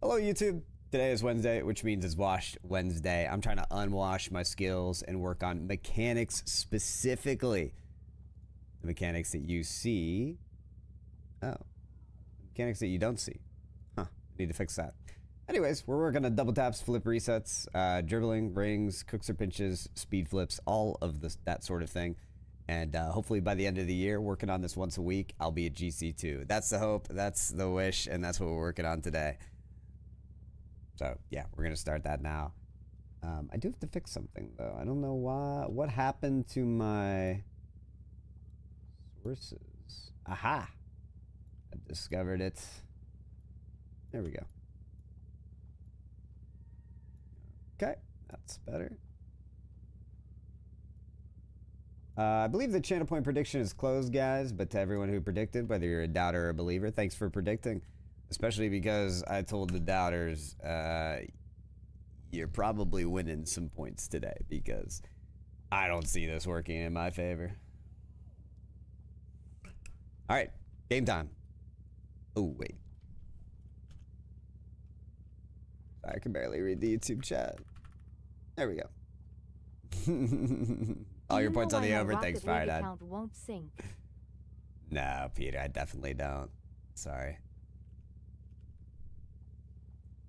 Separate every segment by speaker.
Speaker 1: Hello YouTube. Today is Wednesday, which means it's Wash Wednesday. I'm trying to unwash my skills and work on mechanics specifically. The mechanics that you see. Oh. Mechanics that you don't see. Huh. Need to fix that. Anyways, we're working on double taps, flip resets, dribbling, rings, cooks or pinches, speed flips, all of this, that sort of thing. And hopefully by the end of the year, working on this once a week, I'll be at GC2. That's the hope, that's the wish, and that's what we're working on today. So yeah, we're gonna start that now. I do have to fix something though. I don't know why. What happened to my sources? Aha! I discovered it. There we go. Okay, that's better. I believe the channel point prediction is closed, guys, but to everyone who predicted, whether you're a doubter or a believer, thanks for predicting. Especially because I told the doubters, you're probably winning some points today because I don't see this working in my favor. All right, game time. Oh, wait. I can barely read the YouTube chat. There we go. All your points on the over. Thanks, Fire Dad. No, Peter, I definitely don't. Sorry.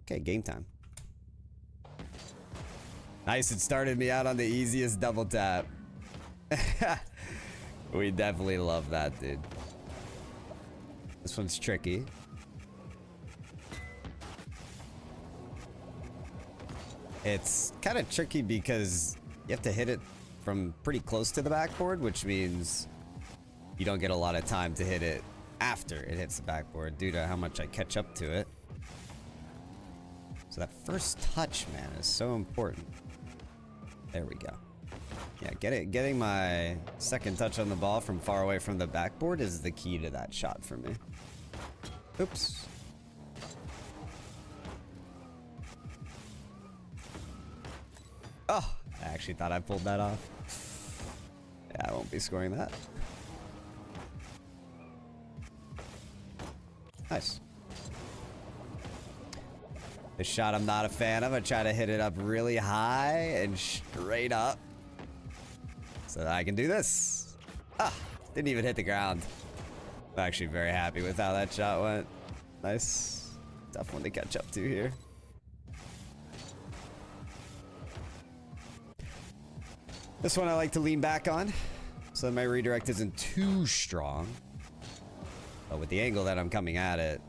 Speaker 1: Okay, game time. Nice, it started me out on the easiest double tap. We definitely love that, dude. This one's tricky. It's kind of tricky because you have to hit it from pretty close to the backboard, which means you don't get a lot of time to hit it after it hits the backboard due to how much I catch up to it. So that first touch, man, is so important. There we go. Yeah, getting my second touch on the ball from far away from the backboard is the key to that shot for me. Oops. Oh, I actually thought I pulled that off. Yeah, I won't be scoring that. Nice. This shot I'm not a fan of. I try to hit it up really high and straight up so that I can do this. Ah, didn't even hit the ground. I'm actually very happy with how that shot went. Nice. Tough one to catch up to here. This one I like to lean back on so that my redirect isn't too strong. But with the angle that I'm coming at it,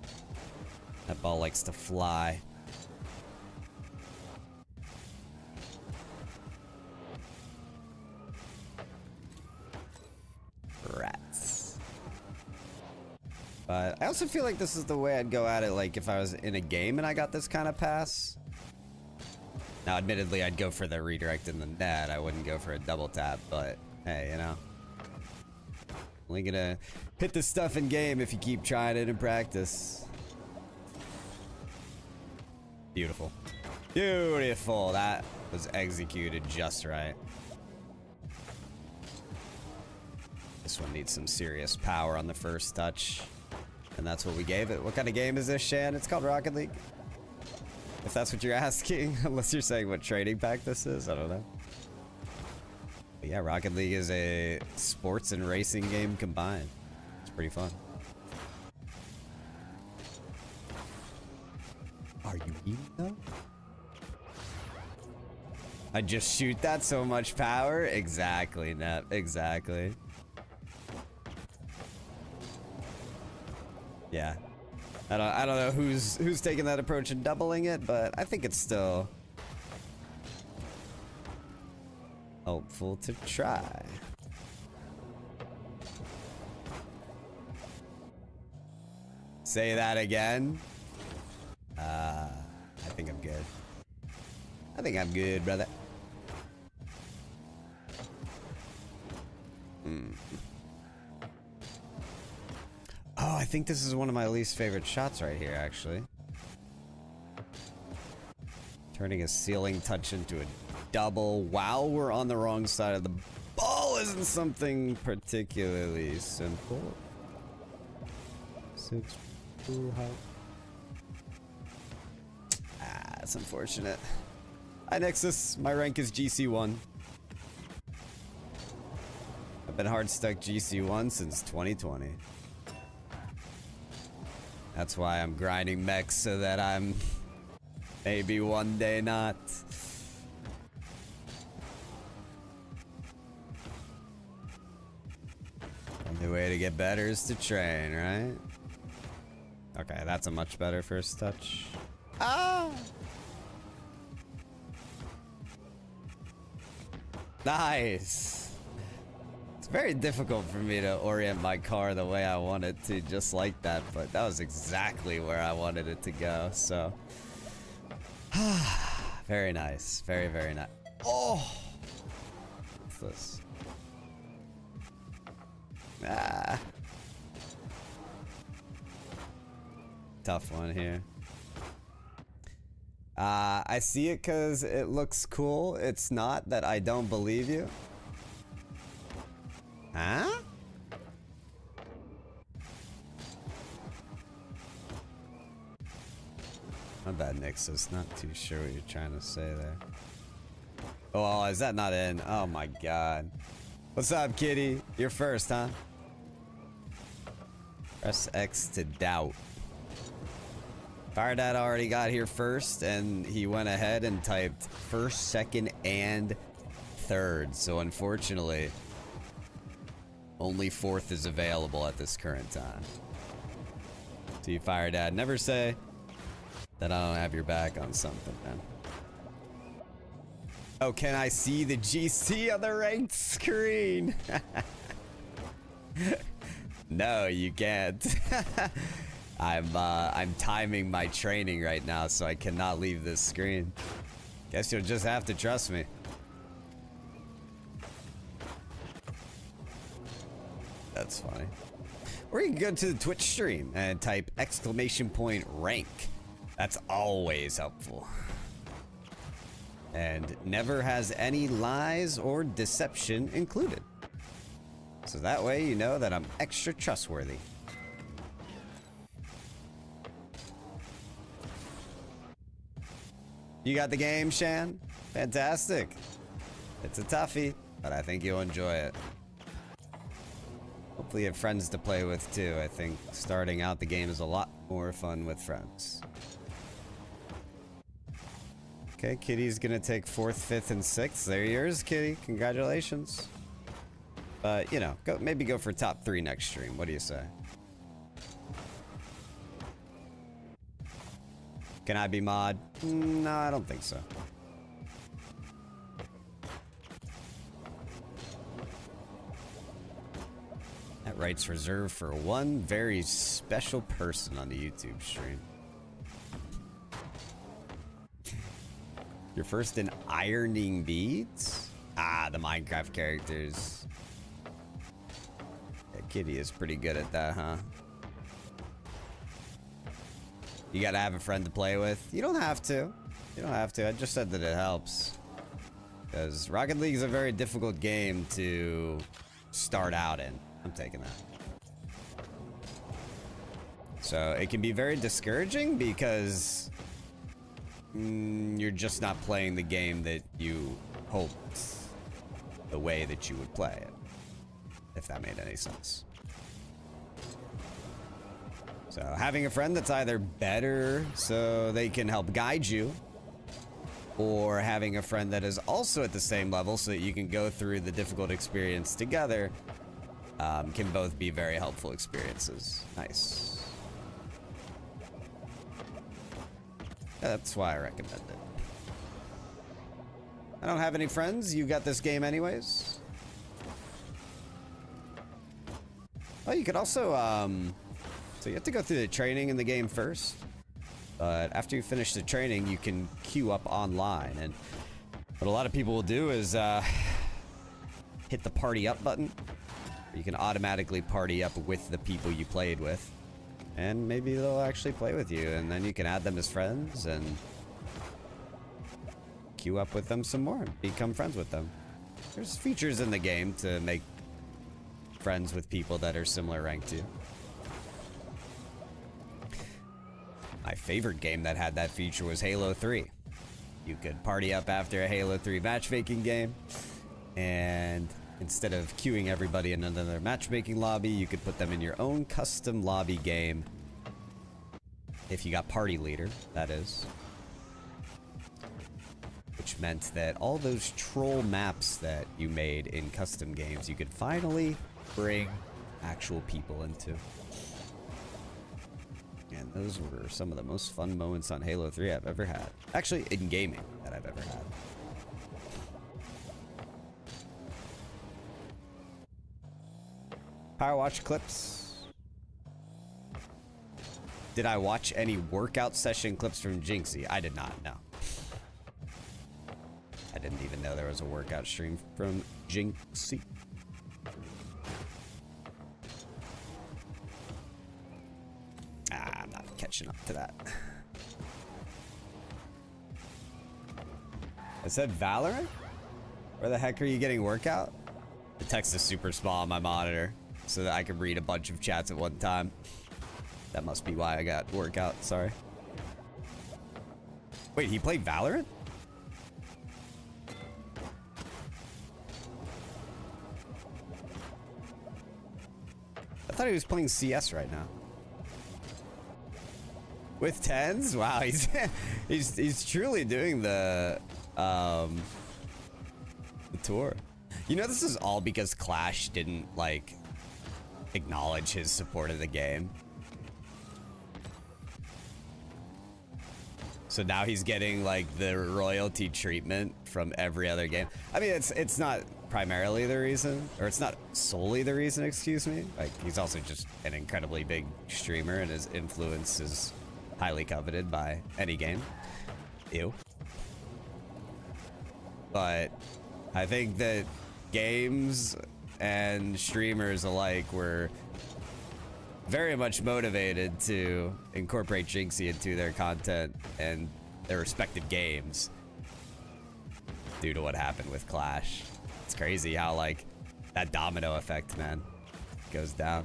Speaker 1: that ball likes to fly. Rats. But I also feel like this is the way I'd go at it, like if I was in a game and I got this kind of pass. Now, admittedly, I'd go for the redirect in the net. I wouldn't go for a double tap, but hey, you know. Only gonna hit this stuff in game if you keep trying it in practice. Beautiful. Beautiful. That was executed just right. This one needs some serious power on the first touch. And that's what we gave it. What kind of game is this, Shan? It's called Rocket League. If that's what you're asking. Unless you're saying what trading pack this is. I don't know. But yeah, Rocket League is a sports and racing game combined. It's pretty fun. Are you eating though? I just shoot that so much power? Exactly, Nep. Exactly. Yeah. I don't know who's taking that approach and doubling it, but I think it's still hopeful to try. Say that again. I think I'm good. I think I'm good, brother. Oh, I think this is one of my least favorite shots right here, actually. Turning a ceiling touch into a double while we're on the wrong side of the ball isn't something particularly simple. 6 2 how That's unfortunate. Hi, Nexus. My rank is GC1. I've been hard stuck GC1 since 2020. That's why I'm grinding mechs so that I'm maybe one day not. Only way to get better is to train, right? Okay, that's a much better first touch. Ah! Nice! It's very difficult for me to orient my car the way I want it to, just like that, but that was exactly where I wanted it to go, so. Very nice. Very, very nice. Oh! What's this? Ah. Tough one here. I see it because it looks cool. It's not that I don't believe you. Huh? My bad, Nixus. Not too sure what you're trying to say there. Oh, is that not in? Oh my god. What's up, kitty? You're first, huh? Press X to doubt. Firedad already got here first, and he went ahead and typed first, second, and third. So unfortunately, only fourth is available at this current time. To you, Firedad. Never say that I don't have your back on something, man. Oh, can I see the GC on the ranked screen? No, you can't. I'm timing my training right now, so I cannot leave this screen. Guess you'll just have to trust me. That's funny. Or you can go to the Twitch stream and type !rank. That's always helpful. And never has any lies or deception included. So that way you know that I'm extra trustworthy. You got the game, Shan? Fantastic. It's a toughie, but I think you'll enjoy it. Hopefully you have friends to play with too. I think starting out the game is a lot more fun with friends. Okay, Kitty's gonna take 4th, 5th, and 6th. There yours, Kitty. Congratulations. But, you know, maybe go for top 3 next stream. What do you say? Can I be mod? No, I don't think so. That right's reserved for one very special person on the YouTube stream. You're first in ironing beads? Ah, the Minecraft characters. Yeah, Kitty is pretty good at that, huh? You gotta have a friend to play with. You don't have to. You don't have to. I just said that it helps. Because Rocket League is a very difficult game to start out in. I'm taking that. So it can be very discouraging because you're just not playing the game that you hoped the way that you would play it. If that made any sense. So having a friend that's either better so they can help guide you, or having a friend that is also at the same level so that you can go through the difficult experience together, can both be very helpful experiences. Nice. Yeah, that's why I recommend it. I don't have any friends. You got this game anyways. Oh, you could also, so you have to go through the training in the game first. But after you finish the training, you can queue up online. And what a lot of people will do is hit the party up button. You can automatically party up with the people you played with. And maybe they'll actually play with you. And then you can add them as friends and queue up with them some more and become friends with them. There's features in the game to make friends with people that are similar rank to you. My favorite game that had that feature was Halo 3. You could party up after a Halo 3 matchmaking game, and instead of queuing everybody in another matchmaking lobby, you could put them in your own custom lobby game. If you got party leader, that is. Which meant that all those troll maps that you made in custom games, you could finally bring actual people into. And those were some of the most fun moments on Halo 3 I've ever had. Actually, in gaming that I've ever had. Power watch clips. Did I watch any workout session clips from Jinxie? I did not, no. I didn't even know there was a workout stream from Jinxie. I'm not catching up to that. I said Valorant? Where the heck are you getting workout? The text is super small on my monitor so that I can read a bunch of chats at one time. That must be why I got workout, sorry. Wait, he played Valorant? I thought he was playing CS right now. With 10s? Wow, he's truly doing the tour. You know, this is all because Clash didn't like acknowledge his support of the game. So now he's getting like the royalty treatment from every other game. I mean, it's not primarily the reason, or it's not solely the reason, excuse me. Like, he's also just an incredibly big streamer and his influence is highly coveted by any game. Ew. But I think that games and streamers alike were very much motivated to incorporate Jinxie into their content and their respective games due to what happened with Clash. It's crazy how, like, that domino effect, man, goes down.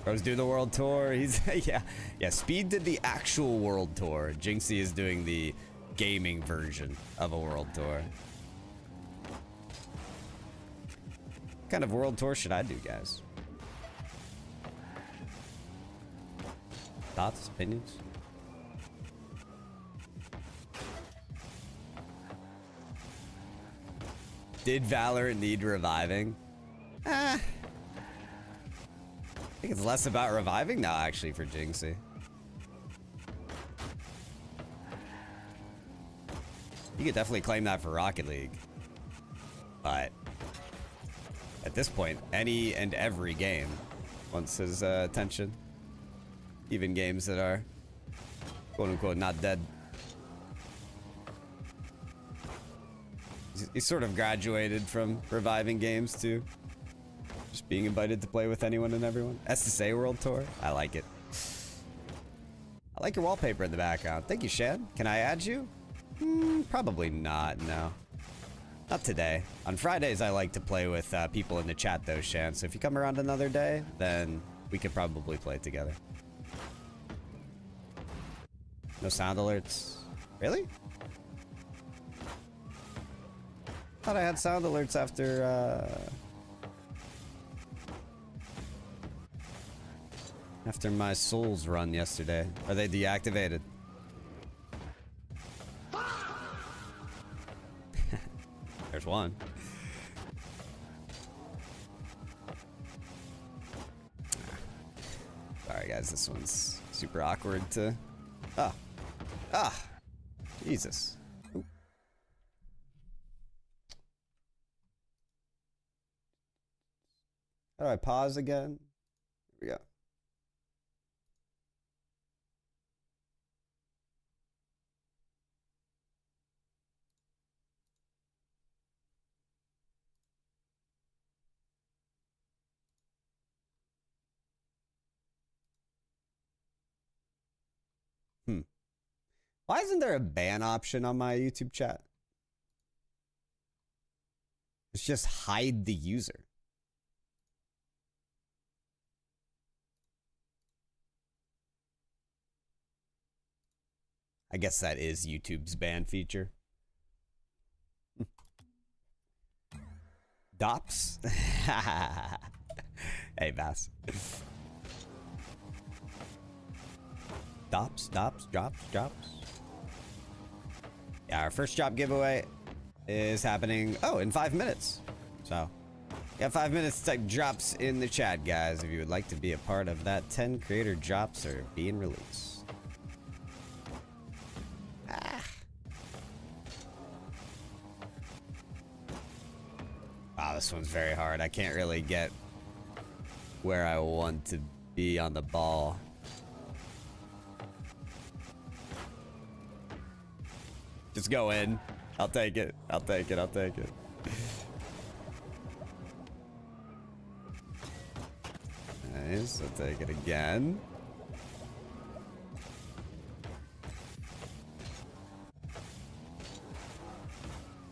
Speaker 1: Bro's do the world tour. He's yeah. Speed did the actual world tour. Jinxie is doing the gaming version of a world tour. What kind of world tour should I do, guys? Thoughts, opinions? Did Valorant need reviving? I think it's less about reviving now, actually, for Jinxie. You could definitely claim that for Rocket League. But at this point, any and every game wants his attention. Even games that are, quote-unquote, not dead. He's sort of graduated from reviving games to just being invited to play with anyone and everyone. SSA World Tour. I like it. I like your wallpaper in the background. Thank you, Shad. Can I add you? Probably not, no. Not today. On Fridays, I like to play with people in the chat, though, Shan. So if you come around another day, then we could probably play together. No sound alerts. Really? Thought I had sound alerts after my Souls run yesterday. Are they deactivated? There's one. Sorry guys, this one's super awkward to... Jesus. Ooh. How do I pause again? Here we go. Why isn't there a ban option on my YouTube chat? It's just hide the user. I guess that is YouTube's ban feature. Dops? Hey, Bass. Dops, drops. Yeah, our first drop giveaway is happening, in 5 minutes. So, yeah, 5 minutes to type drops in the chat, guys, if you would like to be a part of that. 10 creator drops are being released. Wow, this one's very hard. I can't really get where I want to be on the ball. Just go in. I'll take it. I'll take it. Nice. I'll take it again.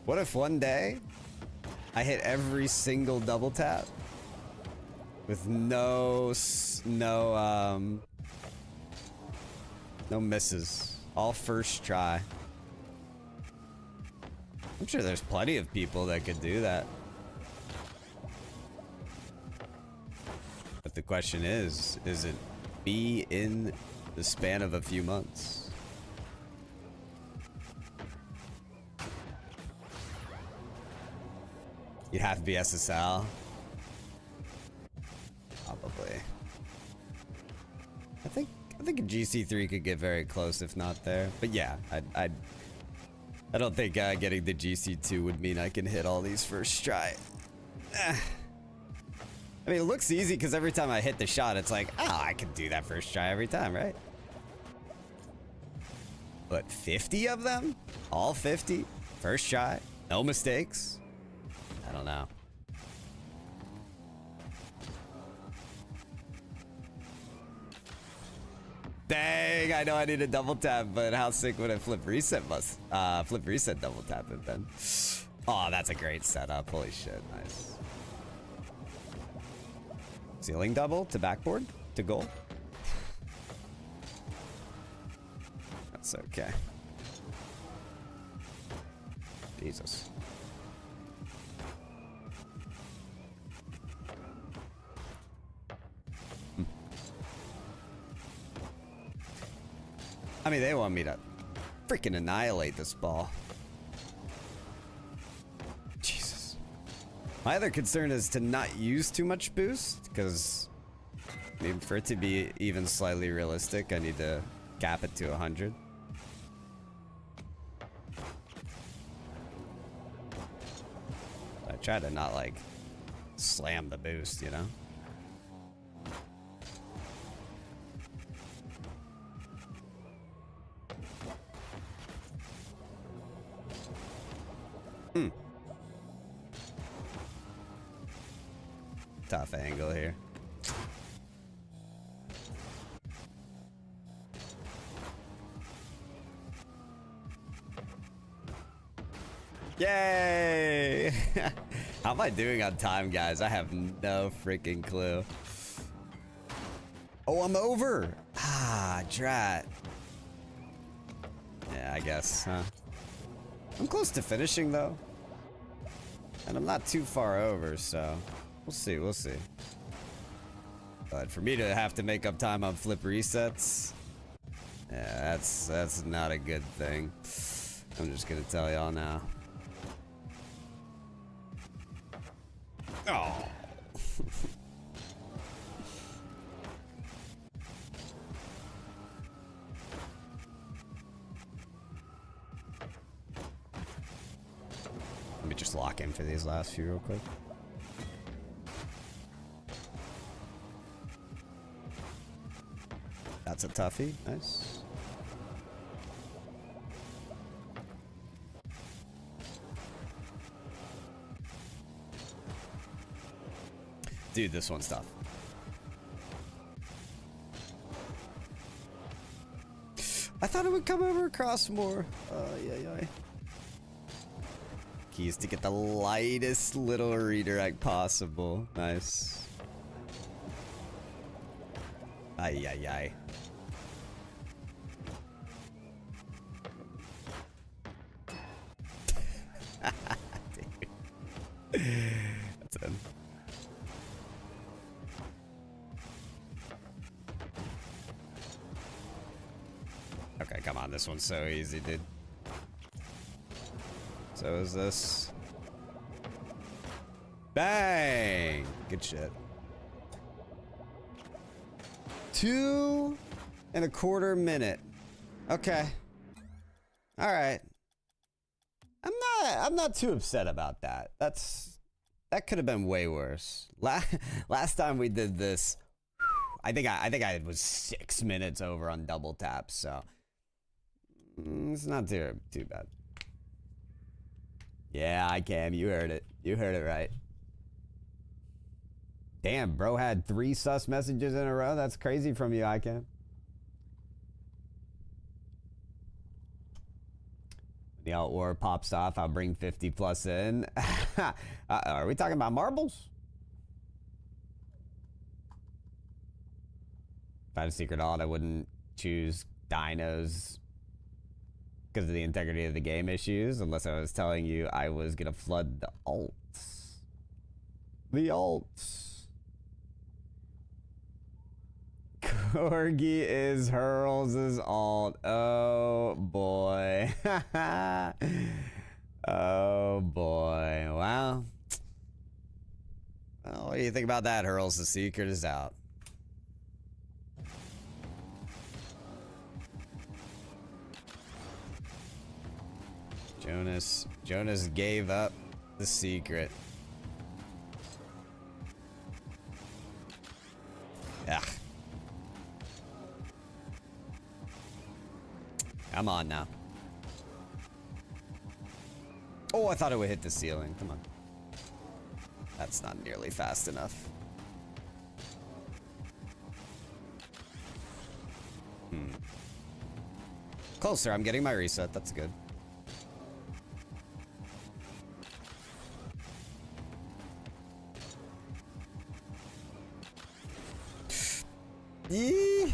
Speaker 1: What if one day I hit every single double tap with no misses, all first try? I'm sure there's plenty of people that could do that. But the question is it be in the span of a few months? You'd have to be SSL. Probably. I think a GC3 could get very close, if not there. But yeah, I don't think getting the GC2 would mean I can hit all these first try. I mean, it looks easy because every time I hit the shot, it's like, oh, I can do that first try every time, right? But 50 of them? All 50? First try? No mistakes? I don't know. Dang, I know I need a double tap, but how sick would a flip reset double tap have been? Oh, that's a great setup. Holy shit, nice. Ceiling double to backboard to goal. That's okay. Jesus. I mean, they want me to freaking annihilate this ball. Jesus. My other concern is to not use too much boost, because maybe for it to be even slightly realistic, I need to cap it to 100. I try to not, like, slam the boost, you know? Tough angle here. Yay! How am I doing on time, guys? I have no freaking clue. Oh, I'm over! Ah, drat. Yeah, I guess, huh? I'm close to finishing, though. And I'm not too far over, so... We'll see. But for me to have to make up time on flip resets... Yeah, that's not a good thing. I'm just gonna tell y'all now. Oh. Let me just lock in for these last few real quick. That's a toughie. Nice. Dude, this one's tough. I thought it would come over across more. Yeah. Keys to get the lightest little redirect possible. Nice. Ay. That's it. Okay, come on. This one's so easy, dude. So is this. Bang! Good shit. 2.25 minutes. Okay. All right. I'm not too upset about that. That could have been way worse. Last time we did this, I think I was 6 minutes over on double taps, so it's not too bad. Yeah, I can. You heard it. You heard it right. Damn, bro had 3 sus messages in a row. That's crazy from you, I can. The alt war pops off, I'll bring 50 plus in. Are we talking about marbles? If I had a secret alt, I wouldn't choose dinos because of the integrity of the game issues, unless I was telling you I was gonna flood the alts. The alts. Corgi is Hurls' alt. Oh boy. Oh boy. Wow. Well, what do you think about that, Hurls? The secret is out. Jonas gave up the secret. Yeah. Come on now. Oh, I thought it would hit the ceiling. Come on. That's not nearly fast enough. Closer, I'm getting my reset. That's good. Yee.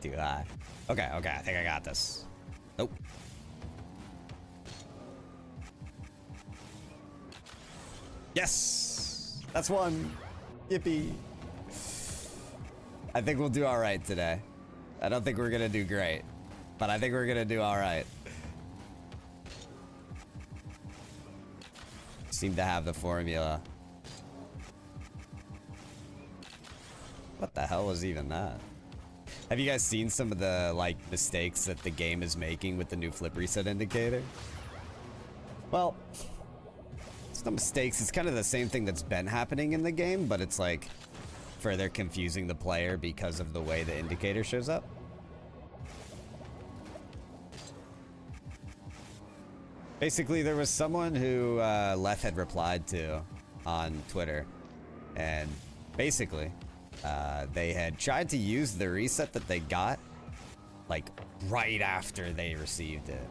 Speaker 1: Do I? Okay, I think I got this. Nope. Yes! That's one. Yippee. I think we'll do alright today. I don't think we're gonna do great, but I think we're gonna do alright. Seem to have the formula. What the hell was even that? Have you guys seen some of the like mistakes that the game is making with the new flip reset indicator? Well, it's no mistakes. It's kind of the same thing that's been happening in the game, but it's like further confusing the player because of the way the indicator shows up. Basically, there was someone who Leth had replied to on Twitter, and basically they had tried to use the reset that they got like right after they received it,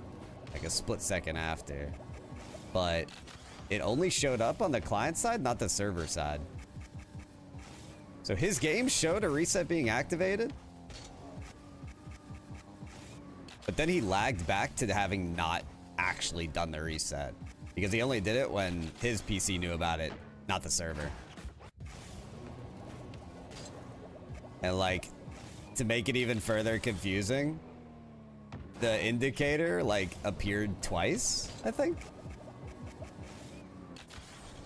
Speaker 1: like a split second after, but it only showed up on the client side, not the server side. So his game showed a reset being activated, but then he lagged back to having not actually done the reset because he only did it when his PC knew about it, not the server. And like, to make it even further confusing, the indicator like appeared twice, I think,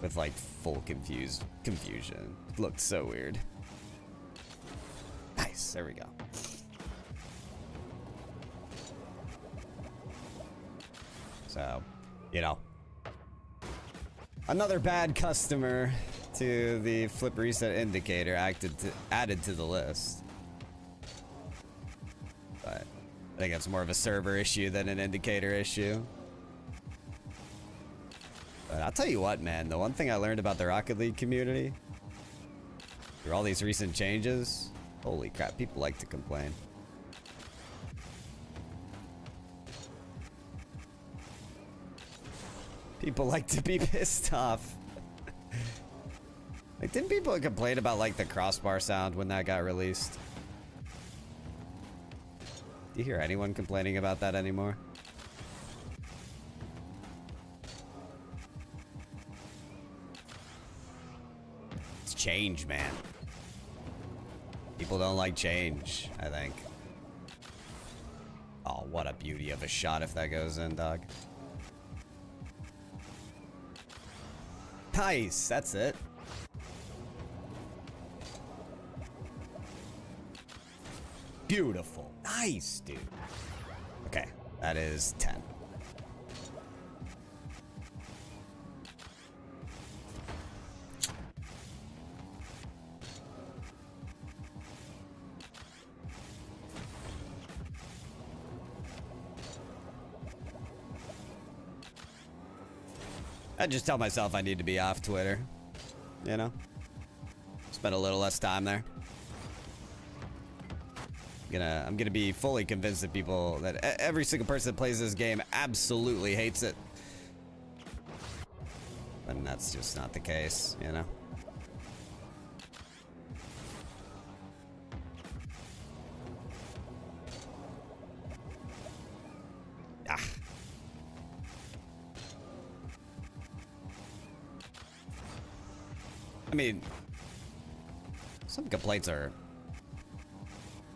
Speaker 1: with like full confusion. It looked so weird. Nice, there we go. So, you know, another bad customer to the flip reset indicator added to the list. But I think it's more of a server issue than an indicator issue. But I'll tell you what, man, the one thing I learned about the Rocket League community through all these recent changes, holy crap, people like to complain. People like to be pissed off. Like, didn't people complain about like the crossbar sound when that got released? Do you hear anyone complaining about that anymore? It's change, man. People don't like change, I think. Oh, what a beauty of a shot if that goes in, dog. Nice, that's it. Beautiful. Nice, dude. Okay, that is 10. I just tell myself I need to be off Twitter, you know? Spend a little less time there. I'm gonna be fully convinced that people, that every single person that plays this game absolutely hates it. And that's just not the case, you know? Ah. I mean, some complaints are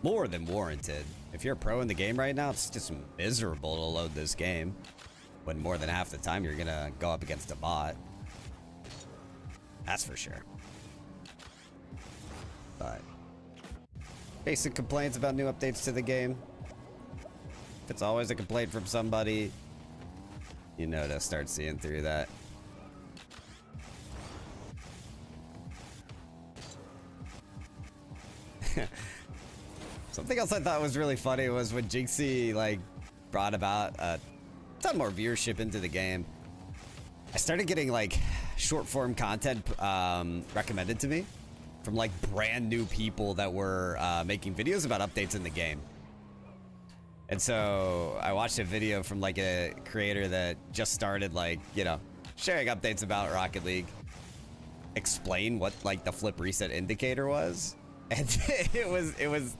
Speaker 1: more than warranted. If you're a pro in the game right now, it's just miserable to load this game when more than half the time you're gonna go up against a bot. That's for sure. But basic complaints about new updates to the game. If it's always a complaint from somebody, you know to start seeing through that. Something else I thought was really funny was when Jinxie like brought about a ton more viewership into the game. I started getting like short form content recommended to me from like brand new people that were making videos about updates in the game. And so I watched a video from like a creator that just started like, you know, sharing updates about Rocket League. Explain what like the flip reset indicator was. And it was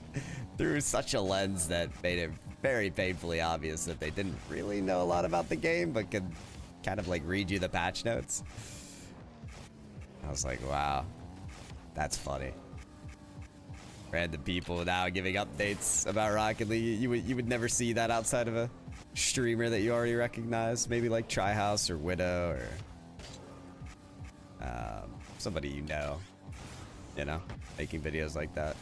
Speaker 1: through such a lens that made it very painfully obvious that they didn't really know a lot about the game, but could kind of like read you the patch notes. I was like, wow, that's funny. Random people now giving updates about Rocket League. You would never see that outside of a streamer that you already recognize. Maybe like Tryhouse or Widow or somebody you know, making videos like that.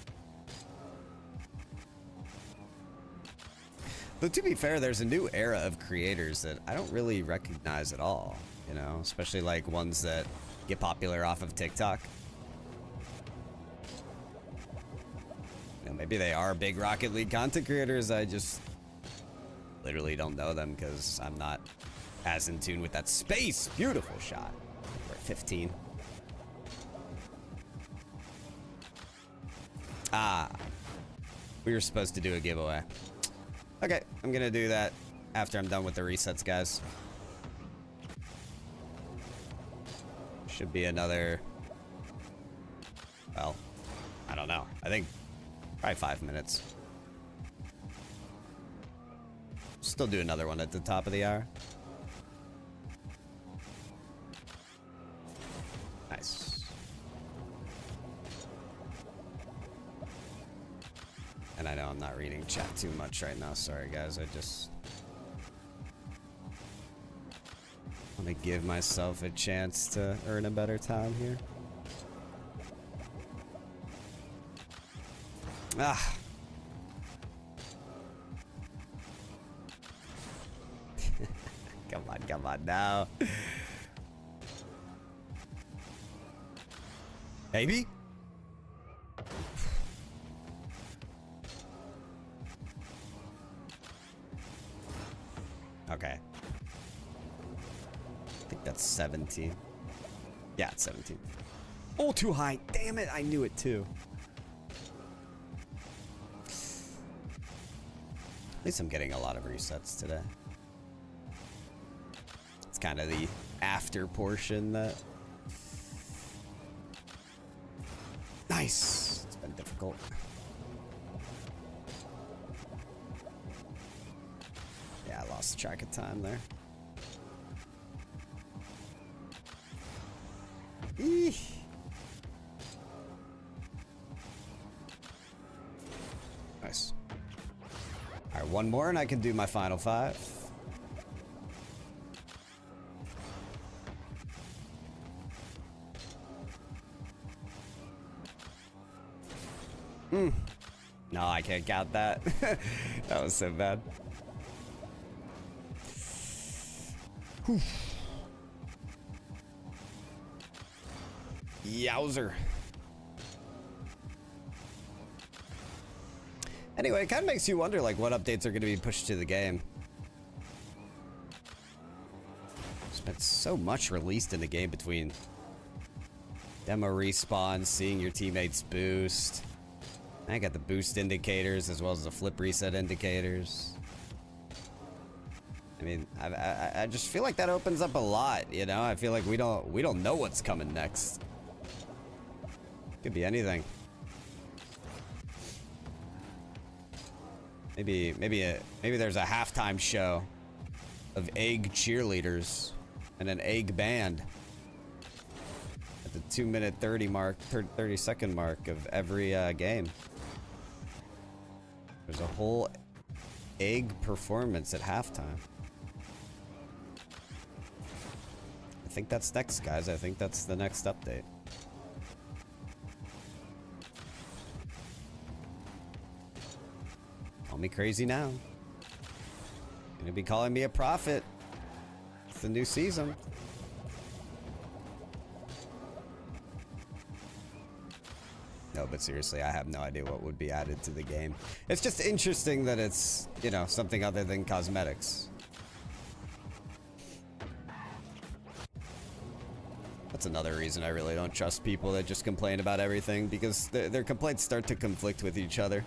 Speaker 1: Though to be fair, there's a new era of creators that I don't really recognize at all, you know, especially like ones that get popular off of TikTok. You know, maybe they are big Rocket League content creators. I just literally don't know them because I'm not as in tune with that space. Beautiful shot. We're at 15. Ah, we were supposed to do a giveaway. Okay, I'm gonna do that after I'm done with the resets, guys. Should be another, well, I don't know. I think probably 5 minutes. Still do another one at the top of the hour. Nice. And I know I'm not reading chat too much right now. Sorry, guys. I just want to give myself a chance to earn a better time here. Ah. Come on now. Maybe? Okay. I think that's 17. Yeah, it's 17. Oh, too high. Damn it. I knew it too. At least I'm getting a lot of resets today. It's kind of the after portion that... Nice. It's been difficult. lost track of time there. Eesh. Nice. All right, one more and I can do my final 5. No, I can't count that. That was so bad. Whew. Yowzer. Anyway, it kind of makes you wonder, like, what updates are going to be pushed to the game. There's been so much released in the game between demo respawn, seeing your teammates boost. I got the boost indicators as well as the flip reset indicators. I mean, I just feel like that opens up a lot, you know? I feel like we don't know what's coming next. Could be anything. Maybe there's a halftime show of egg cheerleaders and an egg band at the 2-minute 30-second mark of every game. There's a whole egg performance at halftime. I think that's next, guys. I think that's the next update. Call me crazy now. Gonna be calling me a prophet. It's the new season. No, but seriously, I have no idea what would be added to the game. It's just interesting that it's, you know, something other than cosmetics. That's another reason I really don't trust people that just complain about everything, because their complaints start to conflict with each other.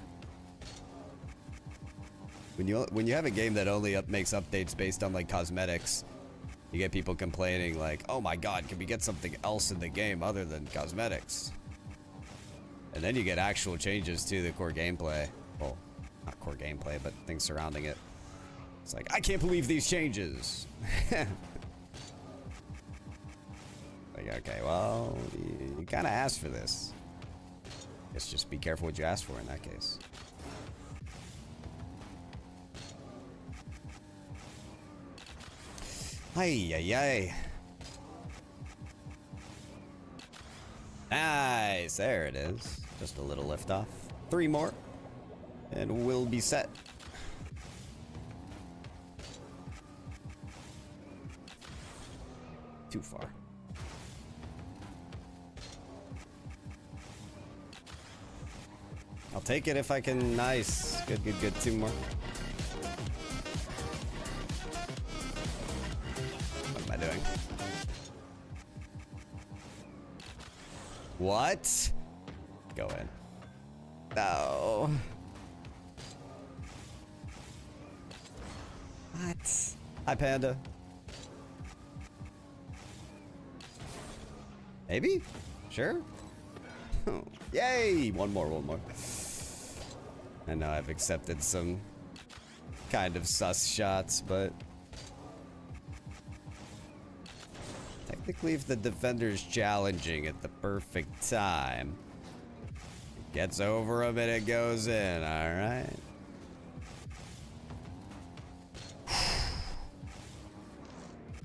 Speaker 1: When you have a game that only makes updates based on like cosmetics, you get people complaining like, "Oh my God, can we get something else in the game other than cosmetics?" And then you get actual changes to the core gameplay. Well, not core gameplay, but things surrounding it. It's like, I can't believe these changes. Like, okay, well, you kind of asked for this. Guess just be careful what you ask for in that case. Ay, ay, ay. Nice, there it is. Just a little lift off. 3 more, and we'll be set. Too far. I'll take it if I can. Nice. Good, good, good. 2 more. What am I doing? What? Go in. No. What? Hi, Panda. Maybe? Sure? Yay! One more. I know I've accepted some kind of sus shots, but technically if the defender's challenging at the perfect time, it gets over him and it goes in, alright?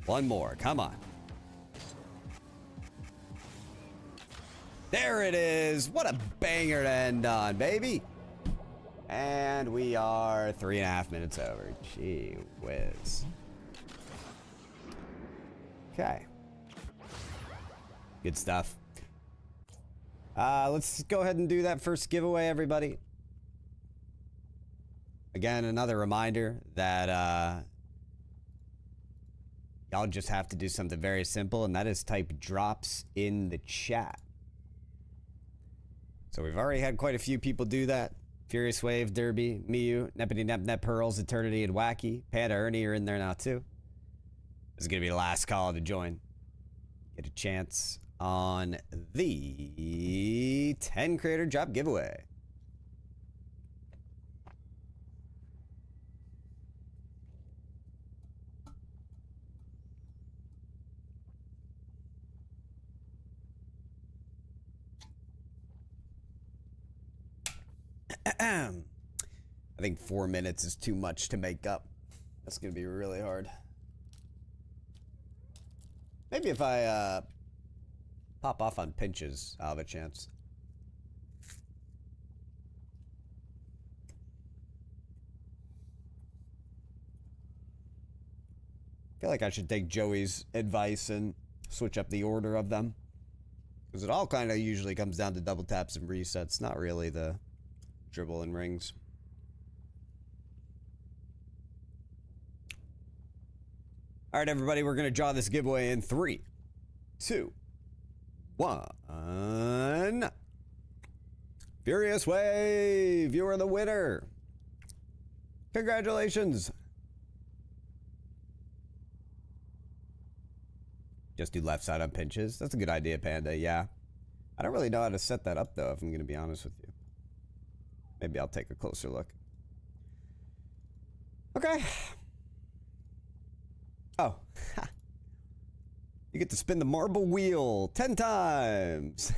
Speaker 1: One more, come on. There it is. What a banger to end on, baby. And we are 3.5 minutes over. Gee whiz. Okay. Good stuff. Let's go ahead and do that first giveaway, everybody. Again, another reminder that y'all just have to do something very simple, and that is type drops in the chat. So we've already had quite a few people do that. Furious Wave, Derby, Miyu, Nepity Nep Nep Pearls, Eternity, and Wacky. Panda Ernie are in there now too. This is going to be the last call to join. Get a chance on the 10 creator drop giveaway. I think 4 minutes is too much to make up. That's gonna be really hard. Maybe if I pop off on pinches, I'll have a chance. I feel like I should take Joey's advice and switch up the order of them. Because it all kind of usually comes down to double taps and resets, not really the dribble and rings. All right, everybody, we're going to draw this giveaway in 3, 2, 1. Furious Wave, you are the winner. Congratulations. Just do left side on pinches. That's a good idea, Panda, yeah. I don't really know how to set that up, though, if I'm going to be honest with you. Maybe I'll take a closer look. Okay. Oh. You get to spin the marble wheel 10 times.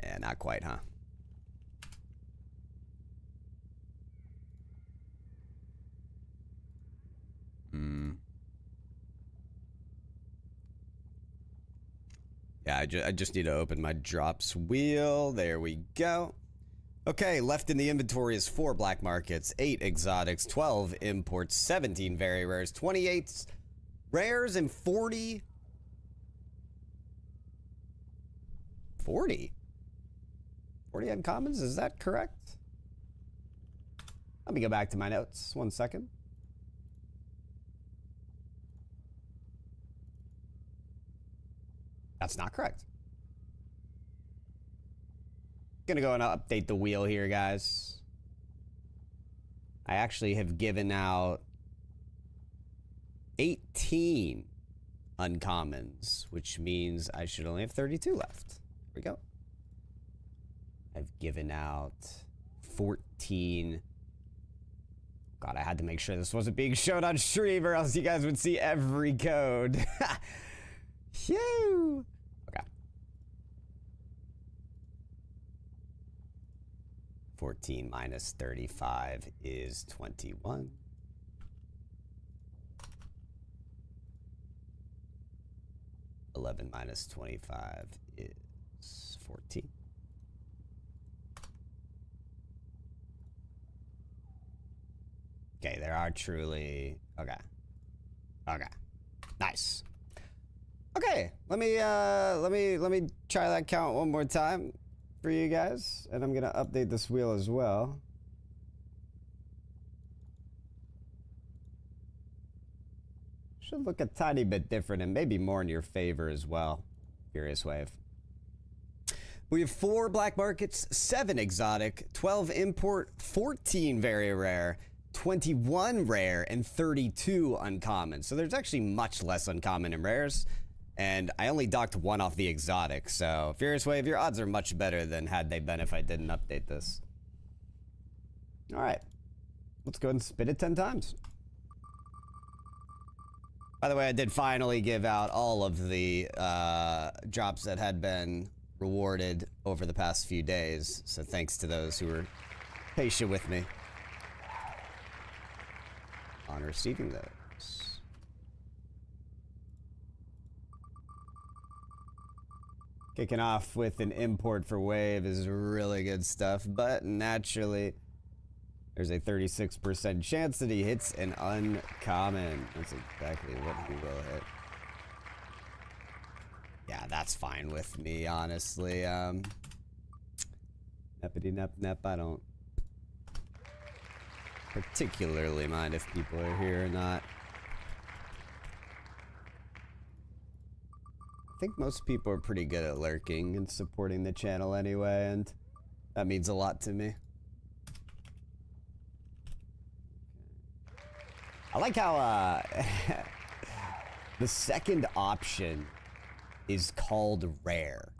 Speaker 1: Yeah, not quite, huh? Yeah, I just need to open my drops wheel. There we go. Okay, left in the inventory is 4 black markets, 8 exotics, 12 imports, 17 very rares, 28 rares, and 40 uncommons. Is that correct? Let me go back to my notes. 1 second. That's not correct. Gonna go and update the wheel here, guys. I actually have given out 18 uncommons, which means I should only have 32 left. Here we go. I've given out 14. God, I had to make sure this wasn't being shown on stream or else you guys would see every code. Phew. Okay. 14 minus 35 is 21. 11 minus 25 is 14. Okay, there are truly... Okay. Okay. Nice. Okay, let me try that count one more time for you guys, and I'm gonna update this wheel as well. Should look a tiny bit different and maybe more in your favor as well. Furious Wave. We have 4 black markets, 7 exotic, 12 import, 14 very rare, 21 rare, and 32 uncommon. So there's actually much less uncommon and rares. And I only docked 1 off the exotic, so Furious Wave, your odds are much better than had they been if I didn't update this. Alright. Let's go ahead and spin it 10 times. By the way, I did finally give out all of the drops that had been rewarded over the past few days, so thanks to those who were patient with me on receiving those. Kicking off with an import for Wave is really good stuff, but naturally, there's a 36% chance that he hits an uncommon. That's exactly what he will hit. Yeah, that's fine with me, honestly. Neppity nep nep, I don't particularly mind if people are here or not. I think most people are pretty good at lurking and supporting the channel anyway, and that means a lot to me. I like how the second option is called rare.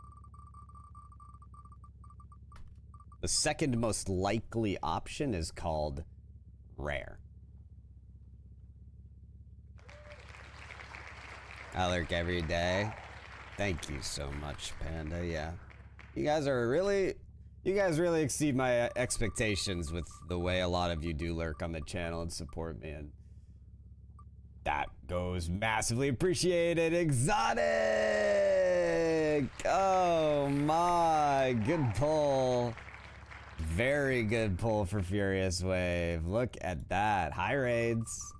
Speaker 1: The second most likely option is called rare. I lurk every day. Thank you so much, Panda. Yeah. You guys are really You guys really exceed my expectations with the way a lot of you do lurk on the channel and support me, and that goes massively appreciated. Exotic! Oh my, good pull. Very good pull for Furious Wave. Look at that. High raids.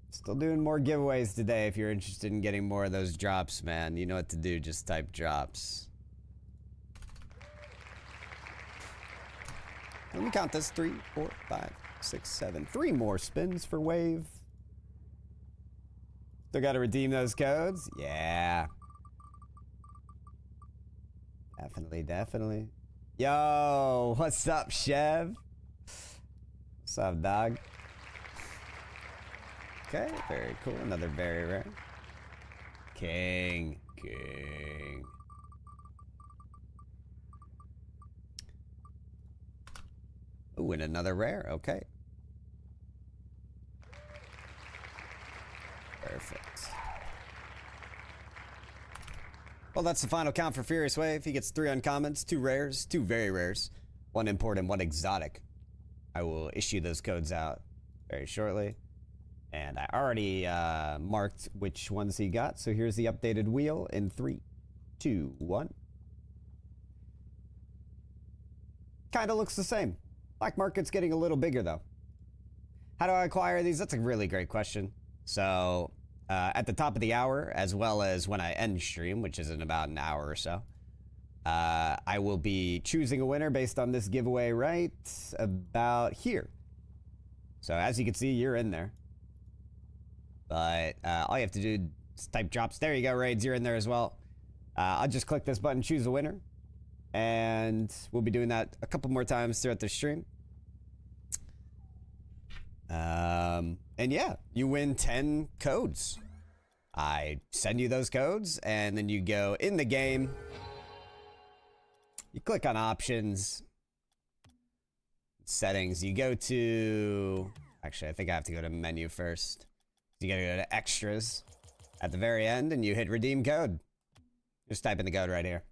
Speaker 1: Still doing more giveaways today if you're interested in getting more of those drops, man. You know what to do. Just type drops. Let me count this. 3, 4, 5, 6, 7. 3 more spins for Wave. Still got to redeem those codes? Yeah. Definitely, definitely. Yo, what's up, Chev? What's up, dog? Okay, very cool. Another very rare. King. Ooh, and another rare. Okay. Perfect. Well, that's the final count for Furious Wave. He gets 3 uncommons, 2 rares, 2 very rares, 1 import, and 1 exotic. I will issue those codes out very shortly. And I already marked which ones he got. So here's the updated wheel in 3, 2, 1. Kind of looks the same. Black market's getting a little bigger, though. How do I acquire these? That's a really great question. So at the top of the hour, as well as when I end stream, which is in about an hour or so, I will be choosing a winner based on this giveaway right about here. So as you can see, you're in there. But all you have to do is type drops. There you go, Raids. You're in there as well. I'll just click this button, choose a winner. And we'll be doing that a couple more times throughout the stream. And yeah, you win 10 codes. I send you those codes, and then you go in the game. You click on options, settings. You go to... Actually, I think I have to go to menu first. You gotta go to extras at the very end, and you hit redeem code. Just type in the code right here.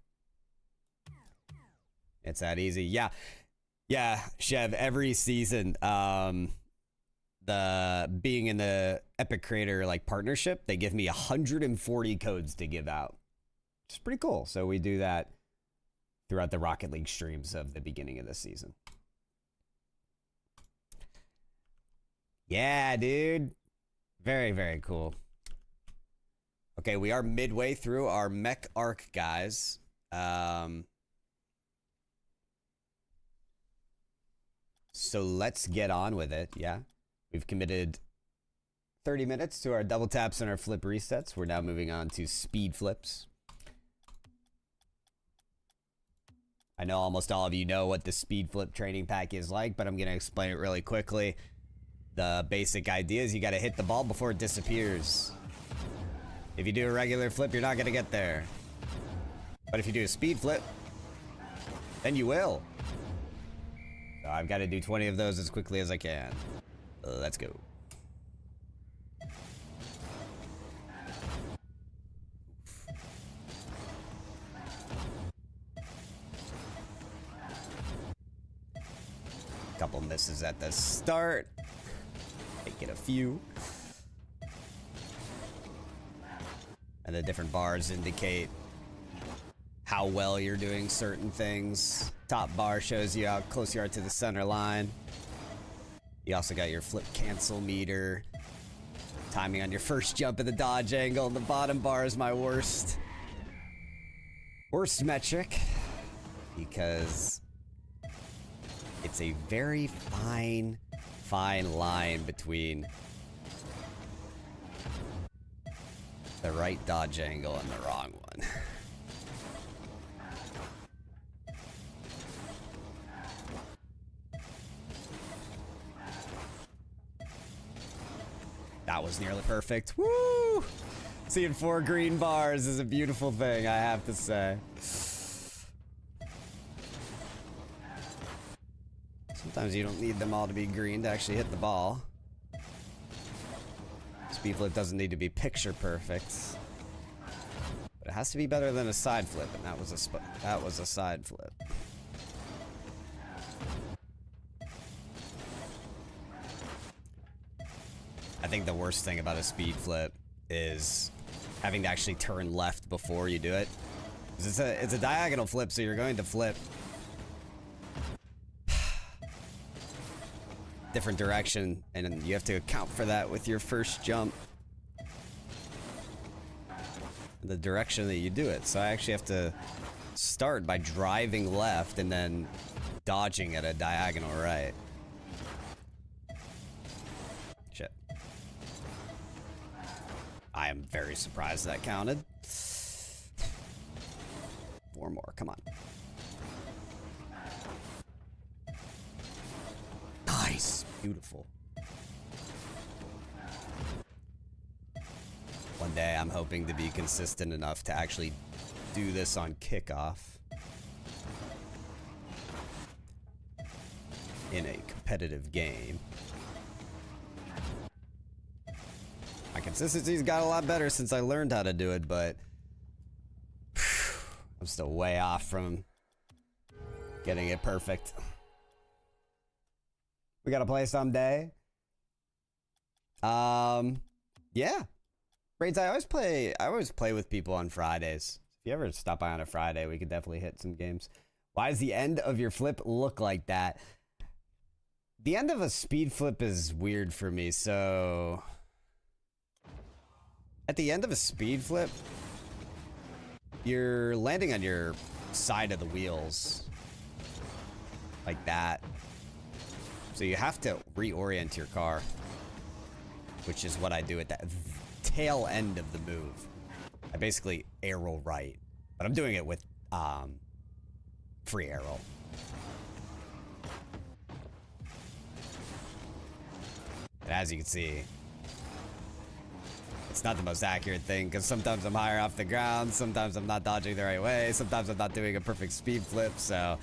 Speaker 1: It's that easy. Yeah, Chev, every season, the being in the Epic Creator like partnership, they give me 140 codes to give out. It's pretty cool. So we do that throughout the Rocket League streams of the beginning of the season. Yeah, dude. Very, very cool. Okay, we are midway through our mech arc, guys. So let's get on with it, yeah. We've committed 30 minutes to our double taps and our flip resets. We're now moving on to speed flips. I know almost all of you know what the speed flip training pack is like, but I'm going to explain it really quickly. The basic idea is you got to hit the ball before it disappears. If you do a regular flip, you're not going to get there. But if you do a speed flip, then you will. So I've got to do 20 of those as quickly as I can. Let's go. Couple misses at the start. Get a few. And the different bars indicate how well you're doing certain things. Top bar shows you how close you are to the center line. You also got your flip cancel meter. Timing on your first jump at the dodge angle. And the bottom bar is my worst metric. Because it's a very fine line between the right dodge angle and the wrong one. That was nearly perfect. Woo! Seeing 4 green bars is a beautiful thing, I have to say. Sometimes you don't need them all to be green to actually hit the ball. Speed flip doesn't need to be picture perfect. But it has to be better than a side flip, and that was a side flip. I think the worst thing about a speed flip is having to actually turn left before you do it. 'Cause it's a diagonal flip, so you're going to flip different direction, and you have to account for that with your first jump. The direction that you do it. So I actually have to start by driving left and then dodging at a diagonal right. Shit. I am very surprised that counted. 4 more, come on. Nice, beautiful. One day I'm hoping to be consistent enough to actually do this on kickoff in a competitive game. My consistency's got a lot better since I learned how to do it, but I'm still way off from getting it perfect. We gotta play someday. Yeah. Raids, I always play with people on Fridays. If you ever stop by on a Friday, we could definitely hit some games. Why does the end of your flip look like that? The end of a speed flip is weird for me, so at the end of a speed flip, you're landing on your side of the wheels like that. So you have to reorient your car, which is what I do at that tail end of the move. I basically arrow right, but I'm doing it with free arrow. And as you can see, it's not the most accurate thing because sometimes I'm higher off the ground, sometimes I'm not dodging the right way, sometimes I'm not doing a perfect speed flip, so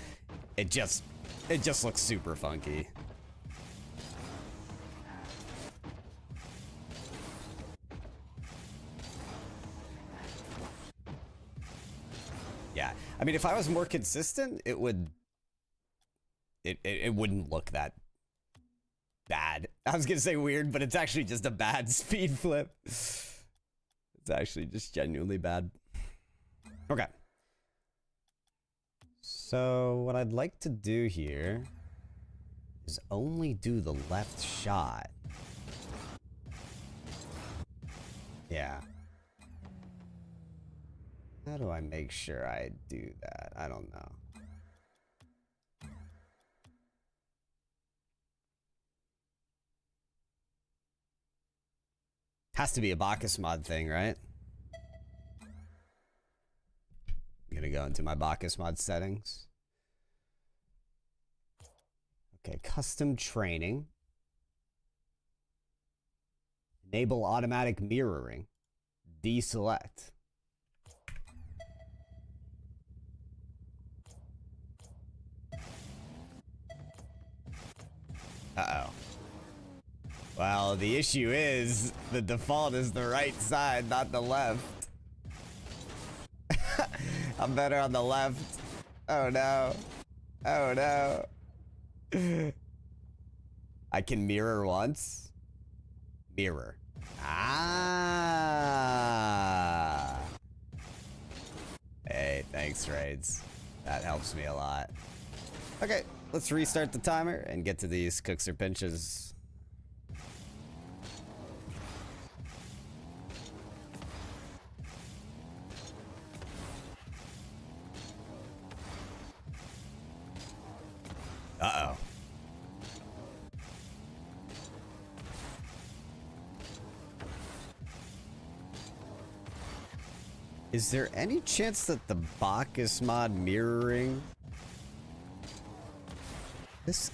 Speaker 1: it just looks super funky. Yeah, I mean, if I was more consistent, it wouldn't look that bad. I was gonna say weird, but it's actually just a bad speed flip. It's actually just genuinely bad. Okay. So what I'd like to do here is only do the left shot. Yeah. How do I make sure I do that? I don't know. Has to be a Bacchus mod thing, right? I'm gonna go into my Bacchus mod settings. Okay, custom training. Enable automatic mirroring. Deselect. Uh-oh. Well, the issue is the default is the right side, not the left. I'm better on the left. Oh no. Oh no. I can mirror once. Mirror. Ah. Hey, thanks, Raids. That helps me a lot. Okay, let's restart the timer and get to these cooks or pinches. Uh-oh. Is there any chance that the Bacchus mod mirroring... This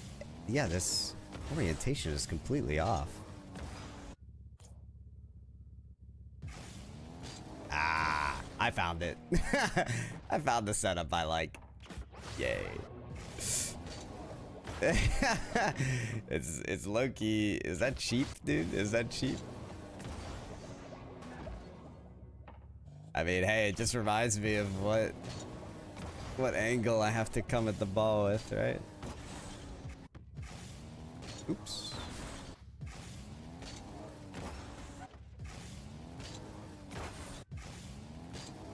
Speaker 1: orientation is completely off. Ah, I found it. I found the setup I like. Yay. It's low-key. Is that cheap, dude? Is that cheap? I mean, hey, it just reminds me of what angle I have to come at the ball with, right? Oops.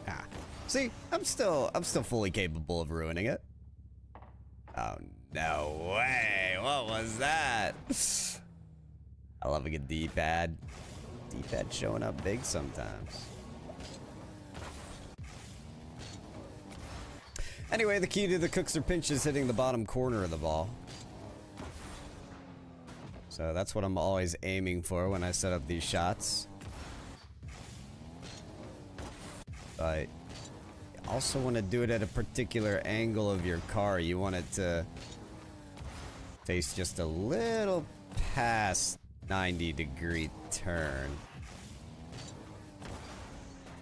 Speaker 1: Ah. See, I'm still fully capable of ruining it. Oh, no way. What was that? I love a good D-pad. D-pad showing up big sometimes. Anyway, the key to the cooks or pinch is hitting the bottom corner of the ball. So that's what I'm always aiming for when I set up these shots. But you also want to do it at a particular angle of your car. You want it to face just a little past 90-degree turn.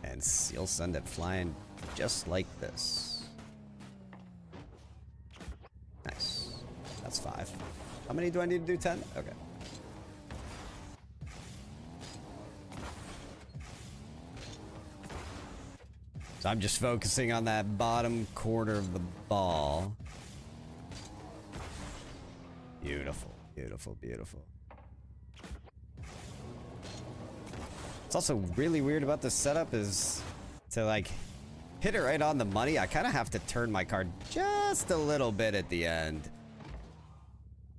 Speaker 1: And you'll send it flying just like this. Nice. That's 5. How many do I need to do? 10? Okay. So I'm just focusing on that bottom corner of the ball. Beautiful, beautiful, beautiful. What's also really weird about this setup is to like hit it right on the money. I kind of have to turn my car just a little bit at the end.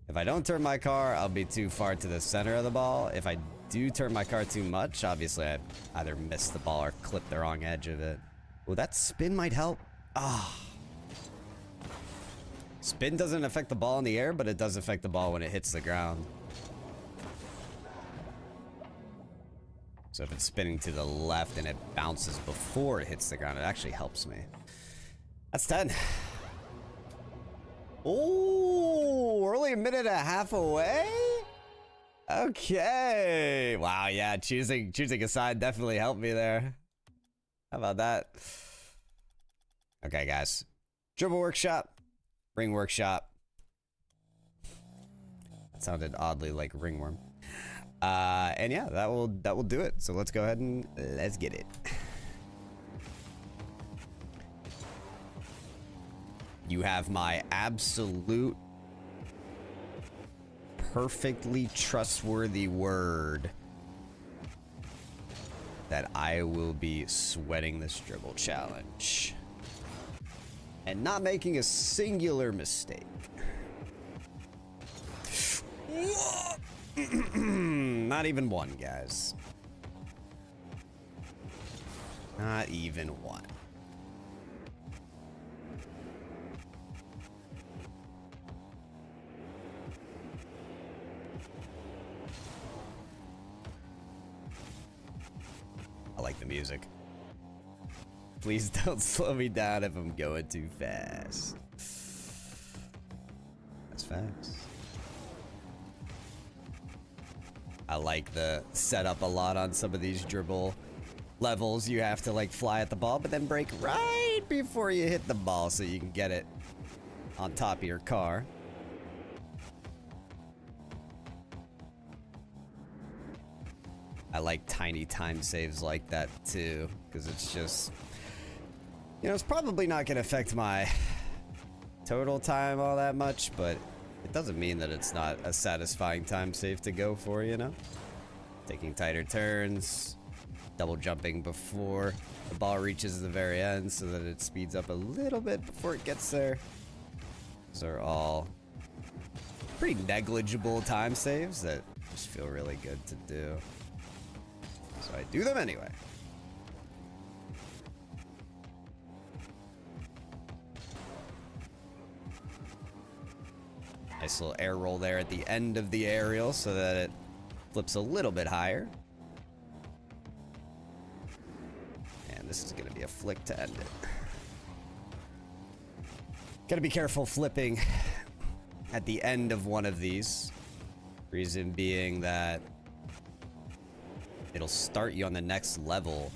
Speaker 1: If I don't turn my car, I'll be too far to the center of the ball. If I do turn my car too much, obviously I either miss the ball or clip the wrong edge of it. Well, that spin might help. Ah. Spin doesn't affect the ball in the air, but it does affect the ball when it hits the ground. So if it's spinning to the left and it bounces before it hits the ground, it actually helps me. That's 10. Oh, we're only a minute and a half away? Okay. Wow, yeah, choosing a side definitely helped me there. How about that? Okay, guys. Dribble workshop. Ring workshop. That sounded oddly like ringworm. And yeah, that will do it. So let's go ahead and let's get it. You have my absolute perfectly trustworthy word that I will be sweating this dribble challenge and not making a singular mistake. Not even one, guys. Not even one. I like the music. Please don't slow me down if I'm going too fast. That's facts. I like the setup a lot on some of these dribble levels. You have to like fly at the ball, but then break right before you hit the ball so you can get it on top of your car. I like tiny time saves like that too, because it's just, you know, it's probably not going to affect my total time all that much, but it doesn't mean that it's not a satisfying time save to go for, you know? Taking tighter turns, double jumping before the ball reaches the very end so that it speeds up a little bit before it gets there. Those are all pretty negligible time saves that just feel really good to do. So I do them anyway. Nice little air roll there at the end of the aerial so that it flips a little bit higher. And this is going to be a flick to end it. Gotta be careful flipping at the end of one of these. Reason being that it'll start you on the next level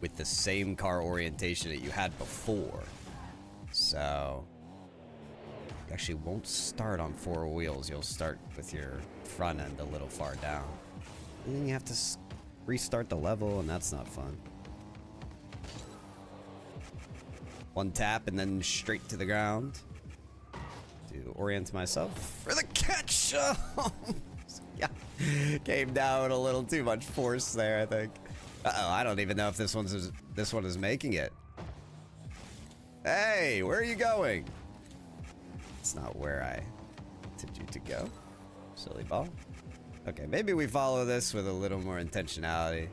Speaker 1: with the same car orientation that you had before. So you actually won't start on 4 wheels. You'll start with your front end a little far down. And then you have to restart the level, and that's not fun. One tap and then straight to the ground. Do orient myself for the catch. Yeah, came down with a little too much force there, I think. Uh-oh, I don't even know if this one is making it. Hey, where are you going? It's not where I wanted you to go. Silly ball. Okay, maybe we follow this with a little more intentionality.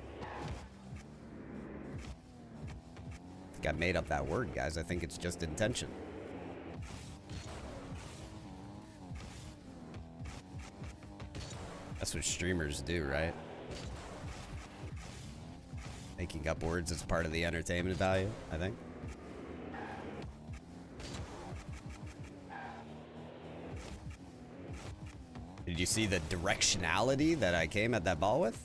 Speaker 1: I think I made up that word, guys. I think it's just intention. That's what streamers do, right? Making up words is part of the entertainment value, I think. Did you see the directionality that I came at that ball with?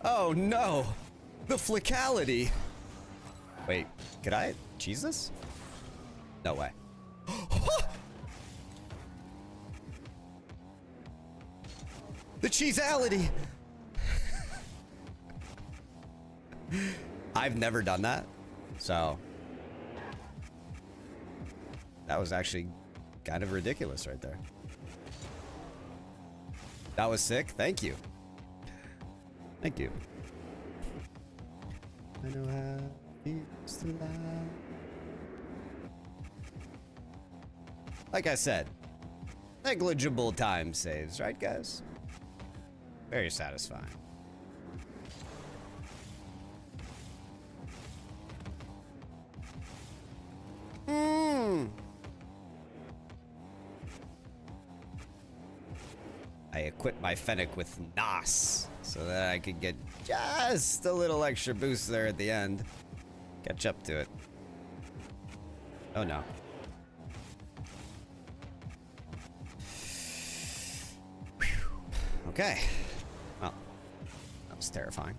Speaker 1: Oh no! The flicality! Wait, could I cheese this? No way. The cheeseality! I've never done that, so that was actually kind of ridiculous right there. That was sick. Thank you. Thank you. I know how it feels to lie. Like I said, negligible time saves, right, guys? Very satisfying. I equipped my Fennec with Nos so that I could get just a little extra boost there at the end. Catch up to it. Oh no. Whew. Okay. Well, that was terrifying.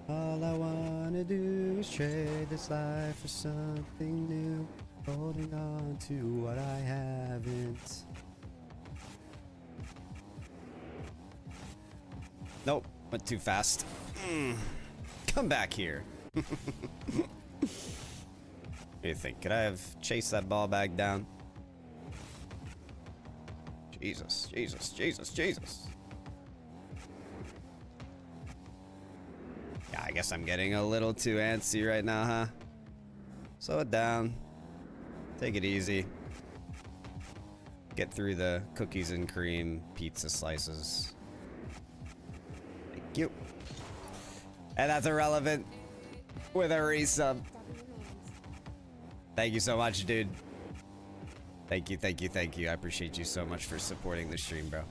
Speaker 1: All I wanna do is trade this life for something new, holding on to what I haven't. Nope, went too fast. Come back here. What do you think? Could I have chased that ball back down? Jesus, Jesus, Jesus, Jesus. Yeah, I guess I'm getting a little too antsy right now, huh? Slow it down. Take it easy. Get through the cookies and cream pizza slices. Thank you. And that's irrelevant with a resub. Thank you so much, dude. Thank you, thank you, thank you. I appreciate you so much for supporting the stream, bro.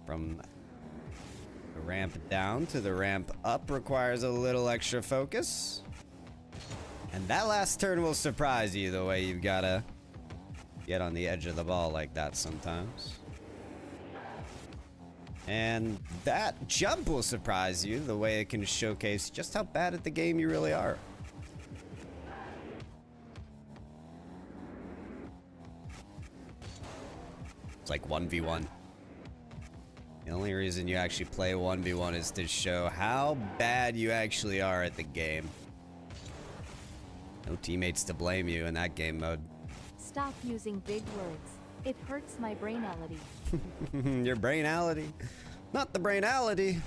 Speaker 1: From the ramp down to the ramp up requires a little extra focus. And that last turn will surprise you the way you've gotta get on the edge of the ball like that sometimes. And that jump will surprise you the way it can showcase just how bad at the game you really are. It's like 1v1. The only reason you actually play 1v1 is to show how bad you actually are at the game. No teammates to blame you in that game mode.
Speaker 2: Stop using big words. It hurts my brainality.
Speaker 1: Your brainality. Not the brainality.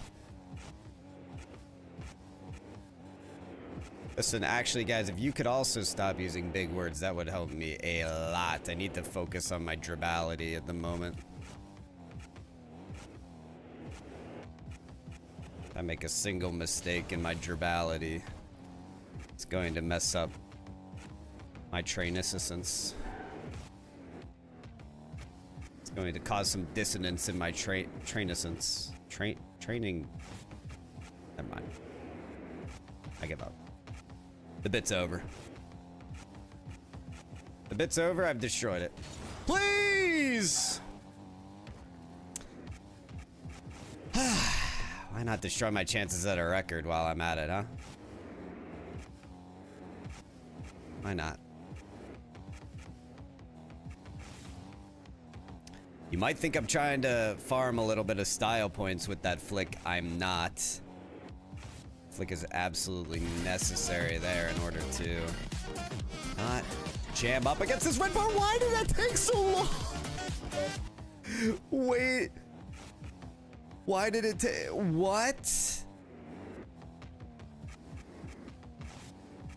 Speaker 1: Listen, actually, guys, if you could also stop using big words, that would help me a lot. I need to focus on my dribality at the moment. If I make a single mistake in my dribality, it's going to mess up my train assistance. It's going to cause some dissonance in my training. Never mind. I give up. The bit's over. The bit's over. I've destroyed it. Please! Why not destroy my chances at a record while I'm at it, huh? Why not? You might think I'm trying to farm a little bit of style points with that flick. I'm not. Flick is absolutely necessary there in order to not jam up against this red bar. Why did that take so long? Wait. Why did it take... What?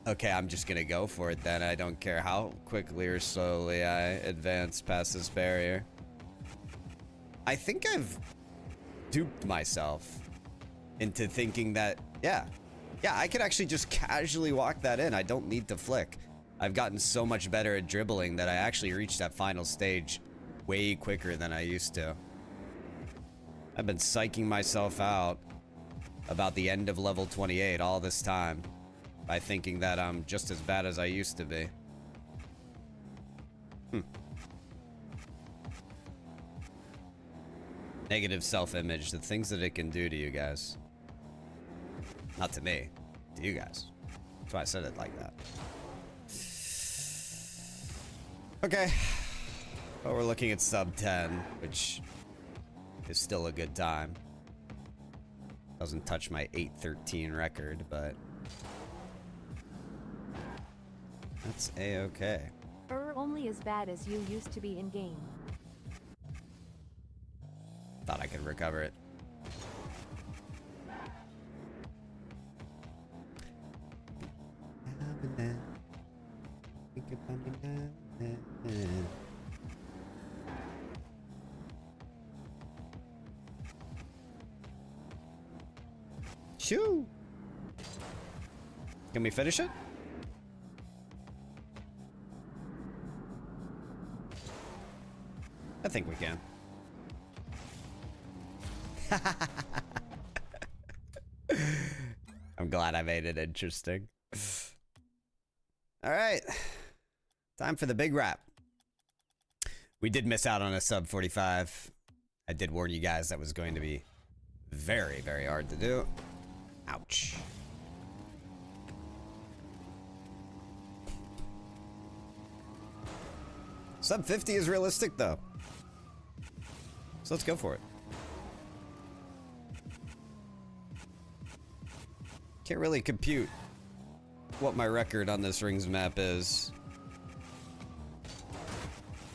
Speaker 1: Okay, I'm just gonna go for it then. I don't care how quickly or slowly I advance past this barrier. I think I've duped myself into thinking that, yeah, I could actually just casually walk that in. I don't need to flick. I've gotten so much better at dribbling that I actually reached that final stage way quicker than I used to. I've been psyching myself out about the end of level 28 all this time by thinking that I'm just as bad as I used to be. Negative self-image, the things that it can do to you guys. Not to me, to you guys. That's why I said it like that. Okay. Well, we're looking at sub 10, which is still a good time. Doesn't touch my 8:13 record, but that's a-okay.
Speaker 2: Only as bad as you used to be in game.
Speaker 1: Thought I could recover it. Shoo! Can we finish it? I think we can. I'm glad I made it interesting. All right. Time for the big wrap. We did miss out on a sub 45. I did warn you guys that was going to be very, very hard to do. Ouch. Sub 50 is realistic though. So let's go for it. Can't really compute what my record on this rings map is.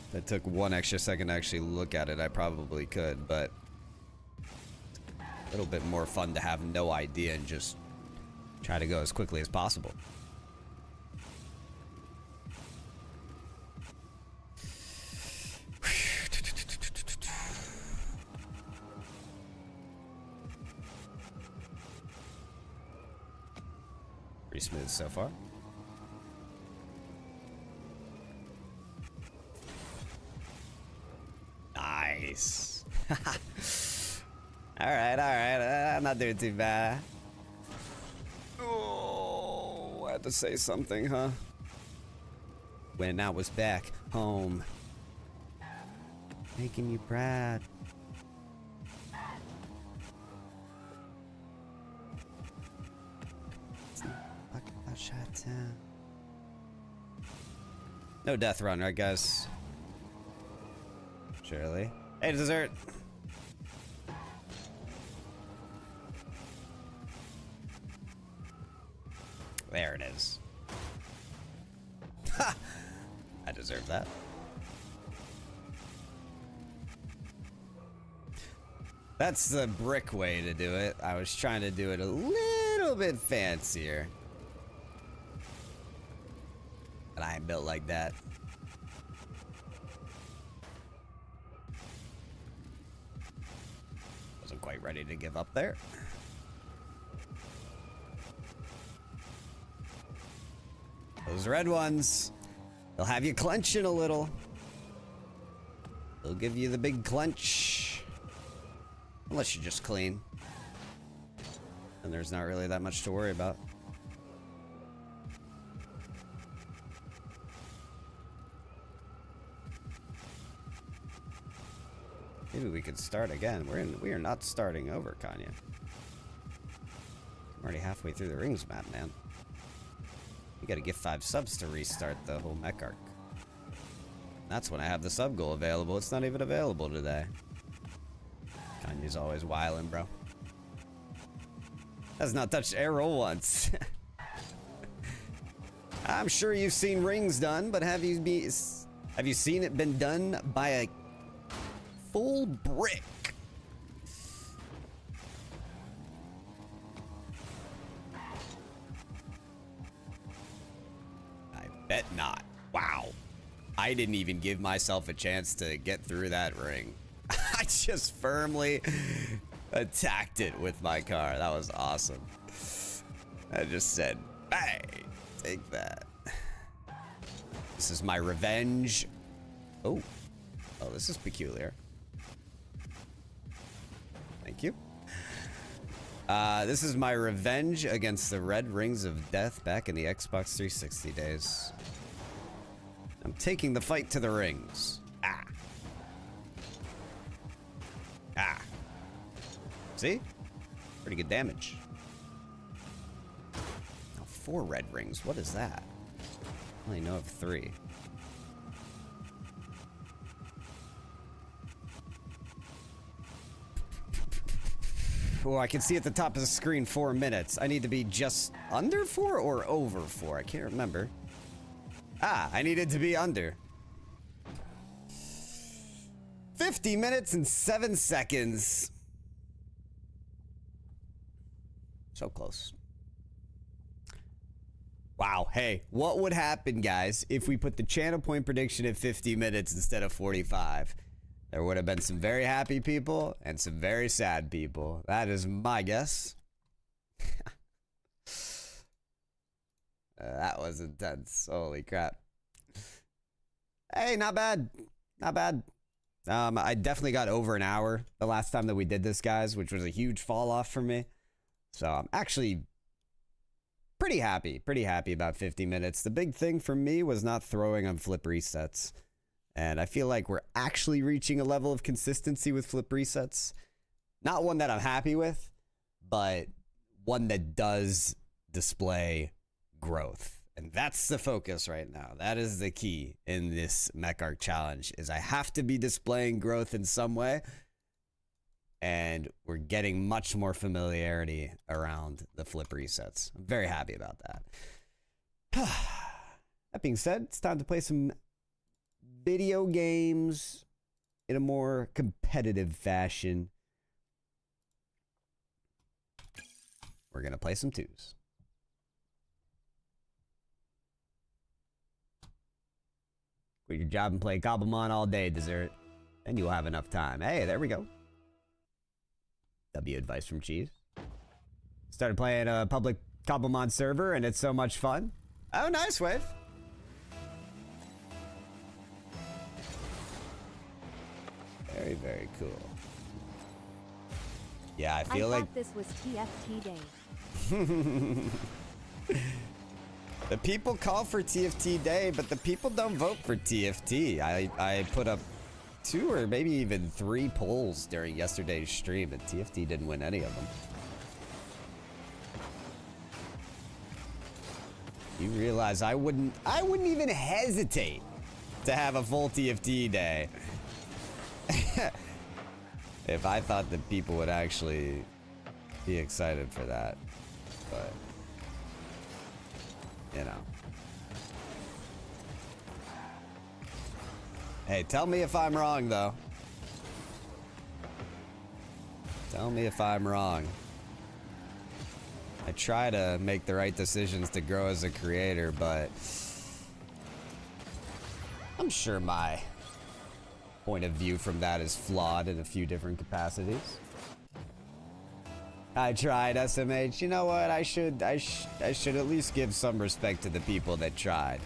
Speaker 1: If it took 1 extra second to actually look at it, I probably could, but a little bit more fun to have no idea and just try to go as quickly as possible. Pretty smooth so far. Nice. All right. I'm not doing too bad. Oh, I had to say something, huh? When I was back home. Making you proud. Shot down. No death run, right, guys? Surely. Hey, dessert. There it is. Ha! I deserve that. That's the brick way to do it. I was trying to do it a little bit fancier. But I ain't built like that. Wasn't quite ready to give up there. Those red ones, they'll have you clenching a little. They'll give you the big clench. Unless you're just clean. And there's not really that much to worry about. Maybe we could start again. We are not starting over, Kanya. I'm already halfway through the rings map, man. You gotta get 5 subs to restart the whole mech arc. That's when I have the sub goal available. It's not even available today. Kanye's always wildin', bro. Has not touched arrow once. I'm sure you've seen rings done, but have you seen it been done by a full brick? I bet not. Wow. I didn't even give myself a chance to get through that ring. I just firmly attacked it with my car. That was awesome. I just said, bang, take that. This is my revenge. Oh, this is peculiar. Thank you. This is my revenge against the red rings of death back in the Xbox 360 days. I'm taking the fight to the rings. See? Pretty good damage. Oh, 4 red rings. What is that? I only know of 3. Oh, I can see at the top of the screen 4 minutes. I need to be just under 4 or over 4. I can't remember. I needed to be under. 50 minutes and 7 seconds. So close. Wow. Hey, what would happen, guys, if we put the channel point prediction at 50 minutes instead of 45? There would have been some very happy people and some very sad people. That is my guess. That was intense. Holy crap. Hey, not bad. Not bad. I definitely got over an hour the last time that we did this, guys, which was a huge fall off for me. So I'm actually pretty happy about 50 minutes. The big thing for me was not throwing on flip resets. And I feel like we're actually reaching a level of consistency with flip resets. Not one that I'm happy with, but one that does display growth. And that's the focus right now. That is the key in this Mech Arc challenge, is I have to be displaying growth in some way. And we're getting much more familiarity around the flip resets. I'm very happy about that. That being said, it's time to play some video games in a more competitive fashion. We're going to play some 2s. Quit your job and play Cobblemon all day, dessert. Then you'll have enough time. Hey, there we go. W advice from Cheese. Started playing a public Cobblemon server, and it's so much fun. Oh, nice, Wave. Very, very cool. Yeah, I feel like
Speaker 2: this was TFT day.
Speaker 1: The people call for TFT day, but the people don't vote for TFT. I put up 2 or maybe even 3 polls during yesterday's stream, and TFT didn't win any of them. You realize I wouldn't even hesitate to have a full TFT day if I thought that people would actually be excited for that. But you know. Hey, tell me if I'm wrong, though. Tell me if I'm wrong. I try to make the right decisions to grow as a creator, but I'm sure my point of view from that is flawed in a few different capacities. I tried, SMH. You know what? I should at least give some respect to the people that tried.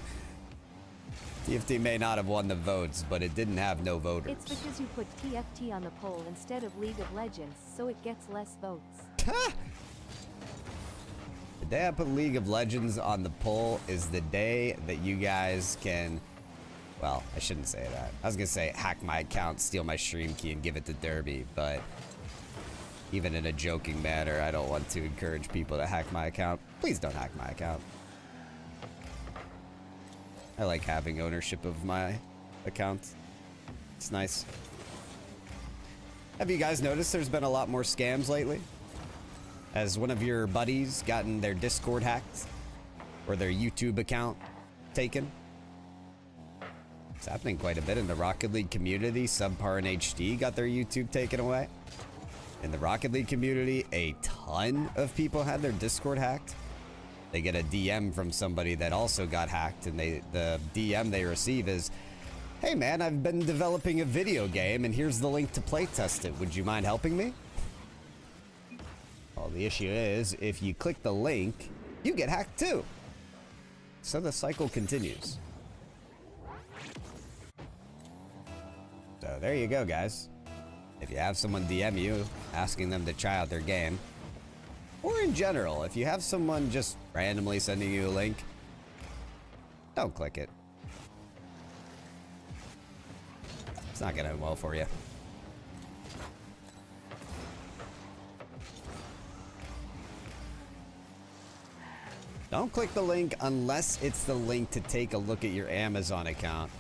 Speaker 1: TFT may not have won the votes, but it didn't have no voters.
Speaker 2: It's because you put TFT on the poll instead of League of Legends, so it gets less votes.
Speaker 1: The day I put League of Legends on the poll is the day that you guys can... Well, I shouldn't say that. I was gonna say hack my account, steal my stream key, and give it to Derby, but even in a joking manner, I don't want to encourage people to hack my account. Please don't hack my account. I like having ownership of my account. It's nice. Have you guys noticed there's been a lot more scams lately? Has one of your buddies gotten their Discord hacked? Or their YouTube account taken? It's happening quite a bit in the Rocket League community. Subpar and HD got their YouTube taken away. In the Rocket League community, a ton of people had their Discord hacked. They get a DM from somebody that also got hacked, and the DM they receive is, "Hey man, I've been developing a video game, and here's the link to playtest it. Would you mind helping me?" Well, the issue is, if you click the link, you get hacked too. So the cycle continues. So there you go, guys. If you have someone DM you asking them to try out their game, or in general, if you have someone just randomly sending you a link, don't click it. It's not gonna end well for you. Don't click the link unless it's the link to take a look at your Amazon account.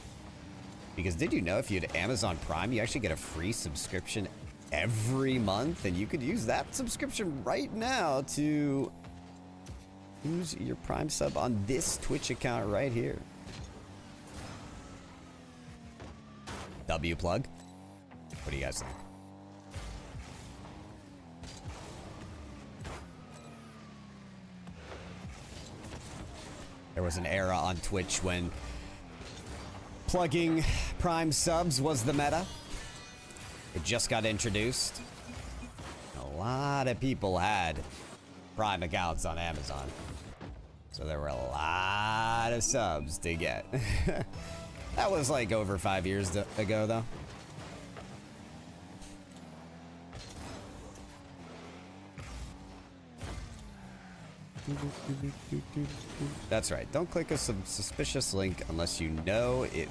Speaker 1: Because did you know if you had Amazon Prime, you actually get a free subscription every month? And you could use that subscription right now to use your Prime sub on this Twitch account right here. W plug. What do you guys think? There was an era on Twitch when plugging Prime subs was the meta. It just got introduced. A lot of people had Prime accounts on Amazon. So there were a lot of subs to get. That was like over 5 years ago, though. That's right. Don't click a suspicious link unless you know it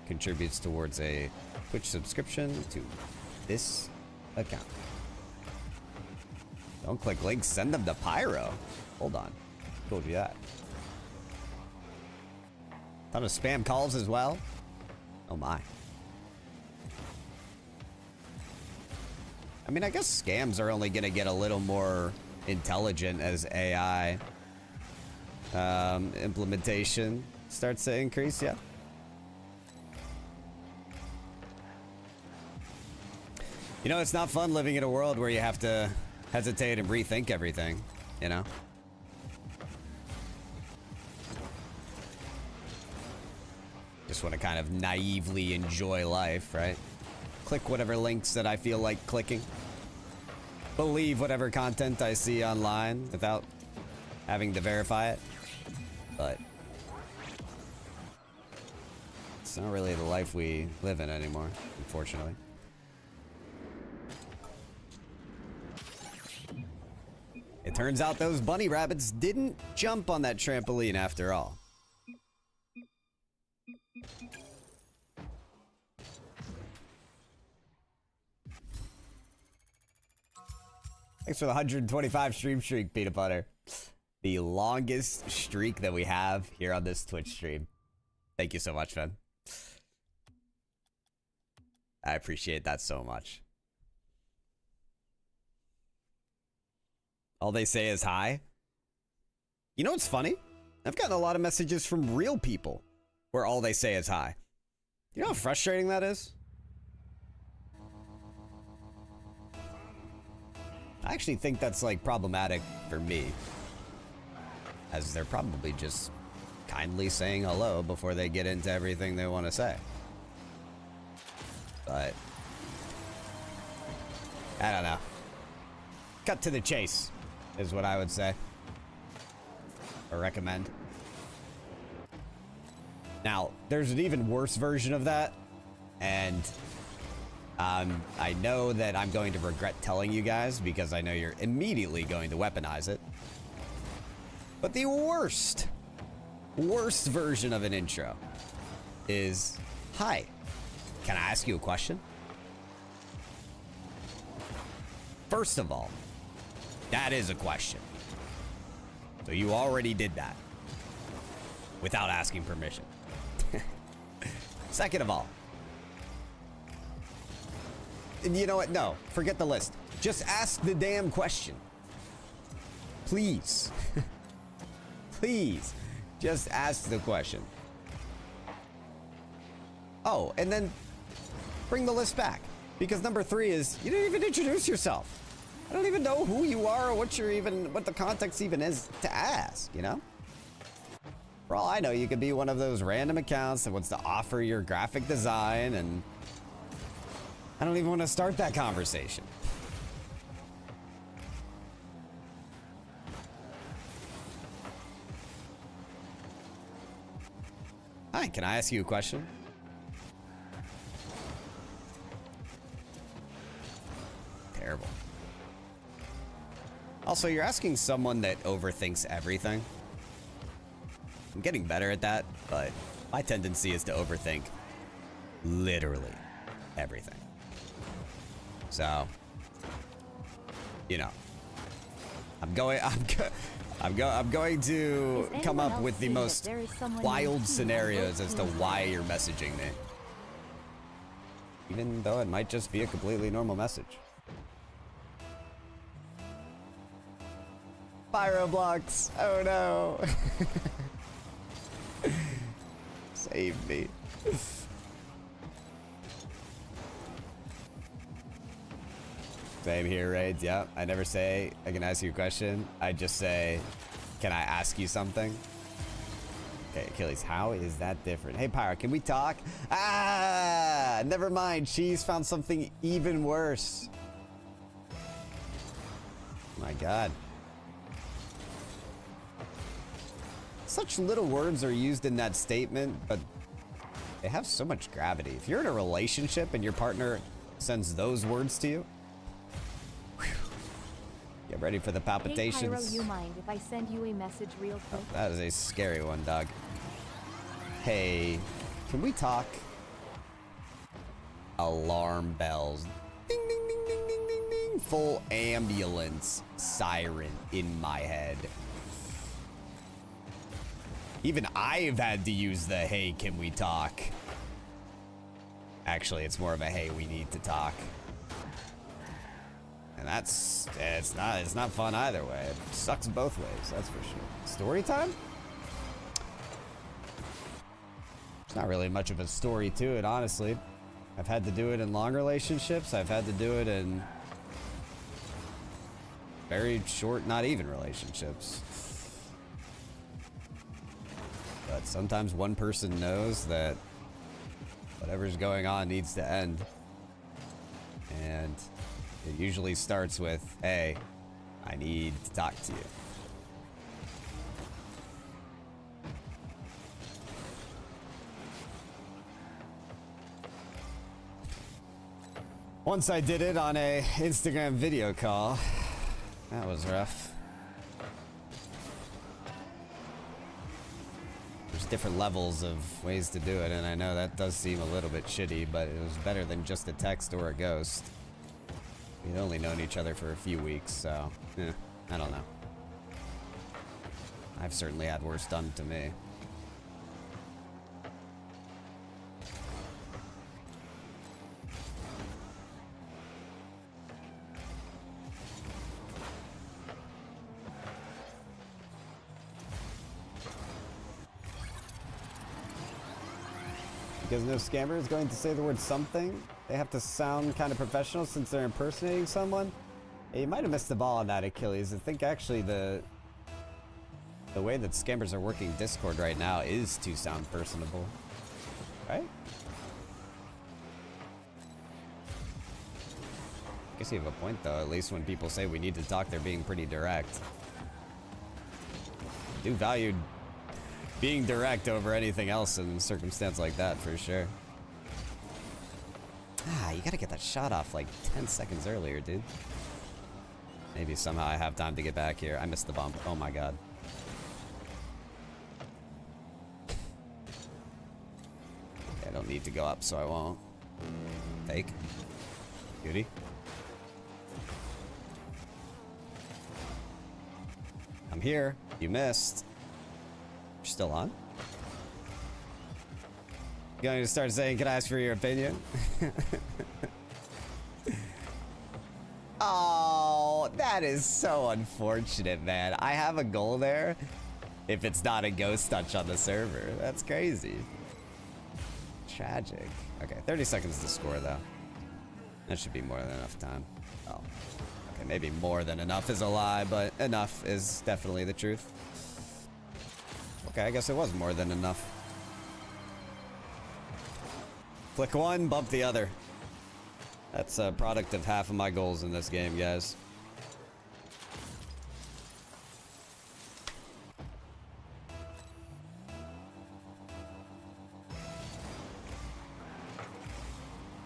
Speaker 1: contributes towards a Twitch subscription to this account. Don't click links. Send them to Pyro. Hold on. Told you that. Ton of spam calls as well. Oh my. I mean, I guess scams are only gonna get a little more intelligent as AI implementation starts to increase. Yeah. You know, it's not fun living in a world where you have to hesitate and rethink everything, you know? Just want to kind of naively enjoy life, right? Click whatever links that I feel like clicking. Believe whatever content I see online without having to verify it. But it's not really the life we live in anymore, unfortunately. It turns out those bunny rabbits didn't jump on that trampoline after all. Thanks for the 125 stream streak, Peanut Butter. The longest streak that we have here on this Twitch stream. Thank you so much, man. I appreciate that so much. All they say is hi. You know what's funny? I've gotten a lot of messages from real people where all they say is hi. You know how frustrating that is? I actually think that's like problematic for me, as they're probably just kindly saying hello before they get into everything they want to say. But I don't know. Cut to the chase is what I would say, or recommend. Now, there's an even worse version of that, and I know that I'm going to regret telling you guys because I know you're immediately going to weaponize it. But the worst version of an intro is, "Hi, can I ask you a question?" First of all, that is a question. So you already did that. without asking permission. Second of all, and you know what? No, forget the list. Just ask the damn question. Please. Please. Just ask the question. Oh, and then bring the list back. Because number 3 is, you didn't even introduce yourself. I don't even know who you are or what the context even is to ask, you know? For all I know, you could be one of those random accounts that wants to offer your graphic design, and I don't even want to start that conversation. Hi, can I ask you a question? Terrible. Also, you're asking someone that overthinks everything. I'm getting better at that, but my tendency is to overthink literally everything. So, you know, I'm going to come up with the most wild scenarios as to why you're messaging me. Even though it might just be a completely normal message. Pyroblocks! Oh no! Save me. Same here, Raids. Yeah, I never say I can ask you a question. I just say, can I ask you something? Okay, Achilles, how is that different? Hey, Pyro, can we talk? Ah, never mind. She's found something even worse. My God. Such little words are used in that statement, but they have so much gravity. If you're in a relationship and your partner sends those words to you, whew, get ready for the palpitations.
Speaker 2: Hey, Pyro, you mind if I send you a message real quick?
Speaker 1: Oh, that is a scary one, dog. Hey, can we talk? Alarm bells. Ding, ding, ding, ding, ding, ding, ding. Full ambulance siren in my head. Even I've had to use the, hey, can we talk? Actually, it's more of a, hey, we need to talk. And it's not fun either way. It sucks both ways, that's for sure. Story time? It's not really much of a story to it, honestly. I've had to do it in long relationships. I've had to do it in very short, not even relationships. But sometimes one person knows that whatever's going on needs to end. And it usually starts with, hey, I need to talk to you. Once I did it on a Instagram video call. That was rough. There's different levels of ways to do it, and I know that does seem a little bit shitty, but it was better than just a text or a ghost. We'd only known each other for a few weeks, so, I don't know. I've certainly had worse done to me. Because no scammer is going to say the word something, they have to sound kind of professional since they're impersonating someone. Hey, you might have missed the ball on that, Achilles. I think actually the way that scammers are working Discord right now is to sound personable, right? I guess you have a point though. At least when people say we need to talk, they're being pretty direct. I do value being direct over anything else in a circumstance like that, for sure. Ah, you gotta get that shot off like 10 seconds earlier, dude. Maybe somehow I have time to get back here. I missed the bump. Oh my god. I don't need to go up, so I won't. Fake. Beauty. I'm here. You missed. You're still on? going to start saying, can I ask for your opinion? Oh, that is so unfortunate, man. I have a goal there. If it's not a ghost touch on the server, that's crazy. Tragic. Okay, 30 seconds to score, though. That should be more than enough time. Oh. Okay, maybe more than enough is a lie, but enough is definitely the truth. Okay, I guess it was more than enough. Flick one, bump the other. That's a product of half of my goals in this game, guys.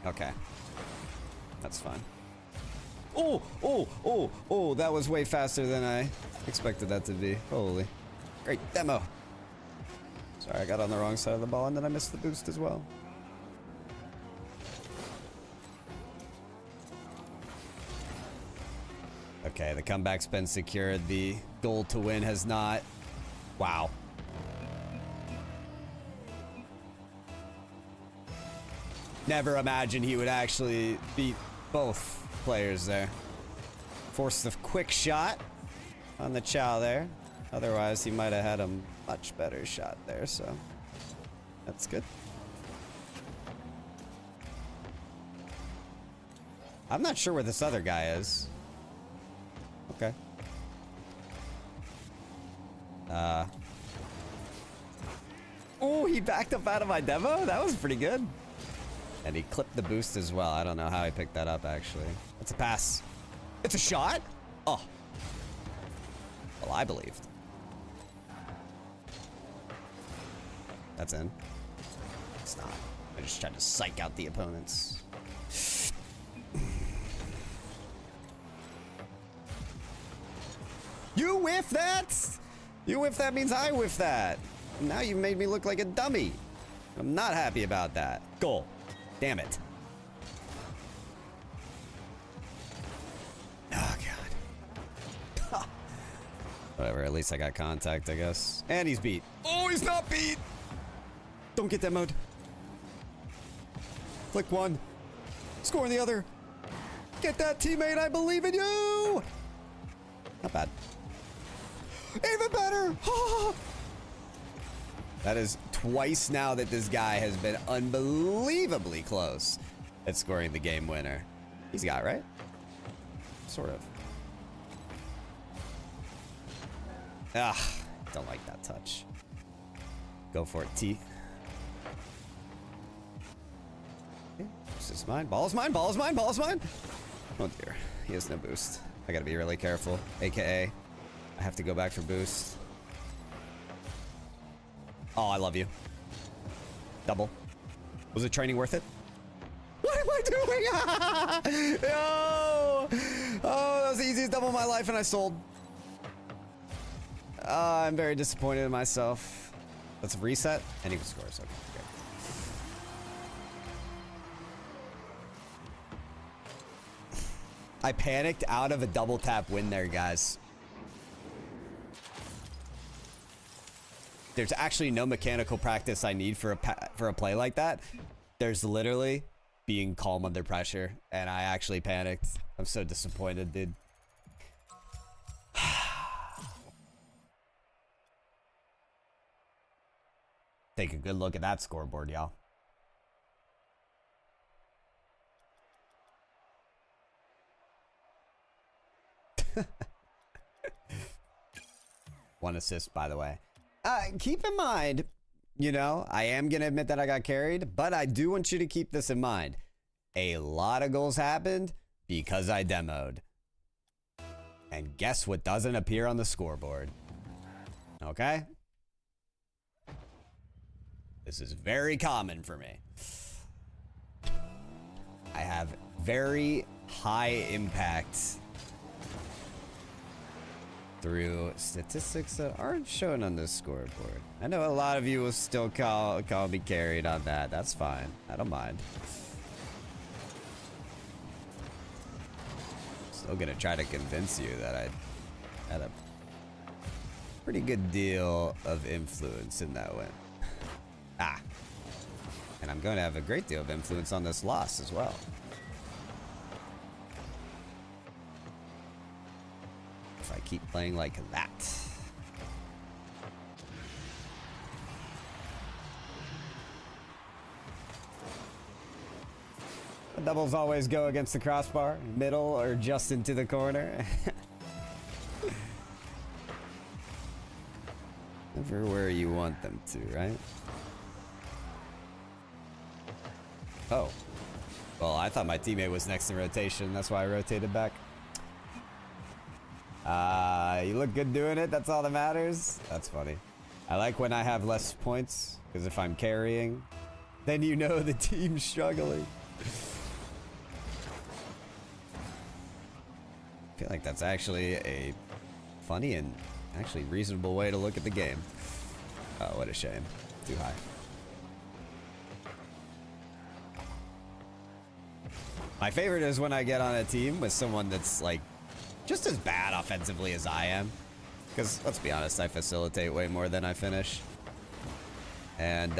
Speaker 1: Okay. That's fine. Oh, oh, oh, oh, that was way faster than I expected that to be. Holy. Great demo. Sorry, I got on the wrong side of the ball and then I missed the boost as well. Okay, the comeback's been secured. The goal to win has not. Wow. Never imagined he would actually beat both players there. Forced a quick shot on the Chow there. Otherwise, he might have had a much better shot there, so that's good. I'm not sure where this other guy is. Okay. Oh, he backed up out of my demo? That was pretty good. And he clipped the boost as well. I don't know how he picked that up, actually. It's a pass. It's a shot? Oh. Well, I believed. That's in. It's not. I just tried to psych out the opponents. You whiff that? You whiff that means I whiff that. Now you've made me look like a dummy. I'm not happy about that. Goal. Damn it. Oh, God. Whatever, at least I got contact, I guess. And he's beat. Oh, he's not beat! Don't get that mode. Flick one. Score the other. Get that, teammate. I believe in you! Not bad. Even better! That is twice now that this guy has been unbelievably close at scoring the game winner. He's got, right? Sort of. Ah, don't like that touch. Go for it, T. Okay, this is mine. Ball is mine. Ball is mine. Ball is mine. Oh dear. He has no boost. I gotta be really careful. AKA, I have to go back for boost. Oh, I love you. Double. Was the training worth it? What am I doing? Yo! Oh, that was the easiest double of my life and I sold. I'm very disappointed in myself. Let's reset. And he scores. Okay, good. I panicked out of a double tap win there, guys. There's actually no mechanical practice I need for a play like that. There's literally being calm under pressure, and I actually panicked. I'm so disappointed, dude. Take a good look at that scoreboard, y'all. One assist, by the way. Keep in mind, you know, I am going to admit that I got carried, but I do want you to keep this in mind. A lot of goals happened because I demoed. And guess what doesn't appear on the scoreboard? Okay? This is very common for me. I have very high impact through statistics that aren't shown on this scoreboard. I know a lot of you will still call me carried on that. That's fine. I don't mind. Still gonna try to convince you that I had a pretty good deal of influence in that win. Ah. And I'm going to have a great deal of influence on this loss as well. If I keep playing like that. The doubles always go against the crossbar, middle or just into the corner. Never where you want them to, right? Oh. Well, I thought my teammate was next in rotation. That's why I rotated back. You look good doing it. That's all that matters. That's funny. I like when I have less points, because if I'm carrying, then you know the team's struggling. I feel like that's actually a funny and actually reasonable way to look at the game. Oh, what a shame. Too high. My favorite is when I get on a team with someone that's like just as bad offensively as I am. Because let's be honest, I facilitate way more than I finish. And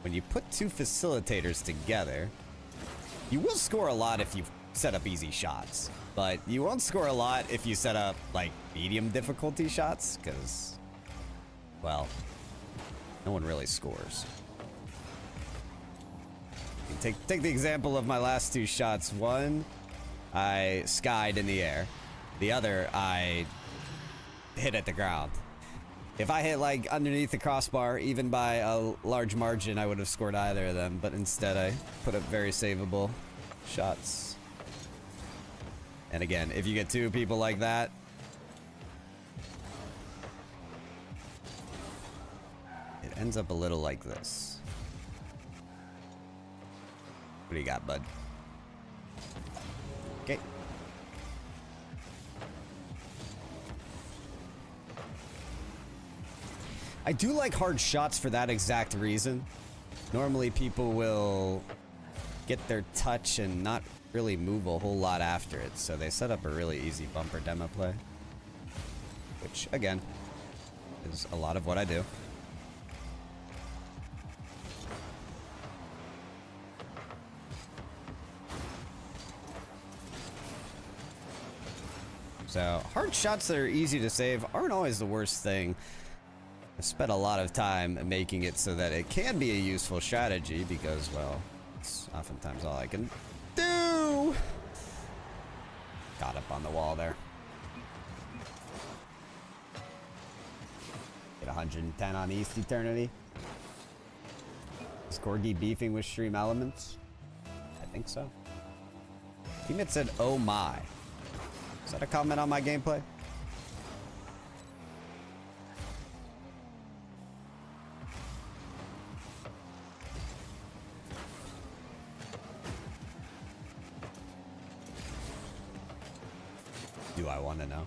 Speaker 1: when you put two facilitators together, you will score a lot if you set up easy shots. But you won't score a lot if you set up like medium difficulty shots. Because, well, no one really scores. Take the example of my last two shots. One, I skied in the air. The other, I hit at the ground. If I hit like underneath the crossbar, even by a large margin, I would have scored either of them. But instead, I put up very savable shots. And again, if you get two people like that, it ends up a little like this. What do you got, bud? Okay. I do like hard shots for that exact reason. Normally people will get their touch and not really move a whole lot after it, so they set up a really easy bumper demo play. Which, again, is a lot of what I do. So, hard shots that are easy to save aren't always the worst thing. I've spent a lot of time making it so that it can be a useful strategy because, well, it's oftentimes all I can do. Got up on the wall there. Get 110 on East Eternity. Is Corgi beefing with Stream Elements? I think so. Teammate said, oh my. Is that a comment on my gameplay? Do I want to know?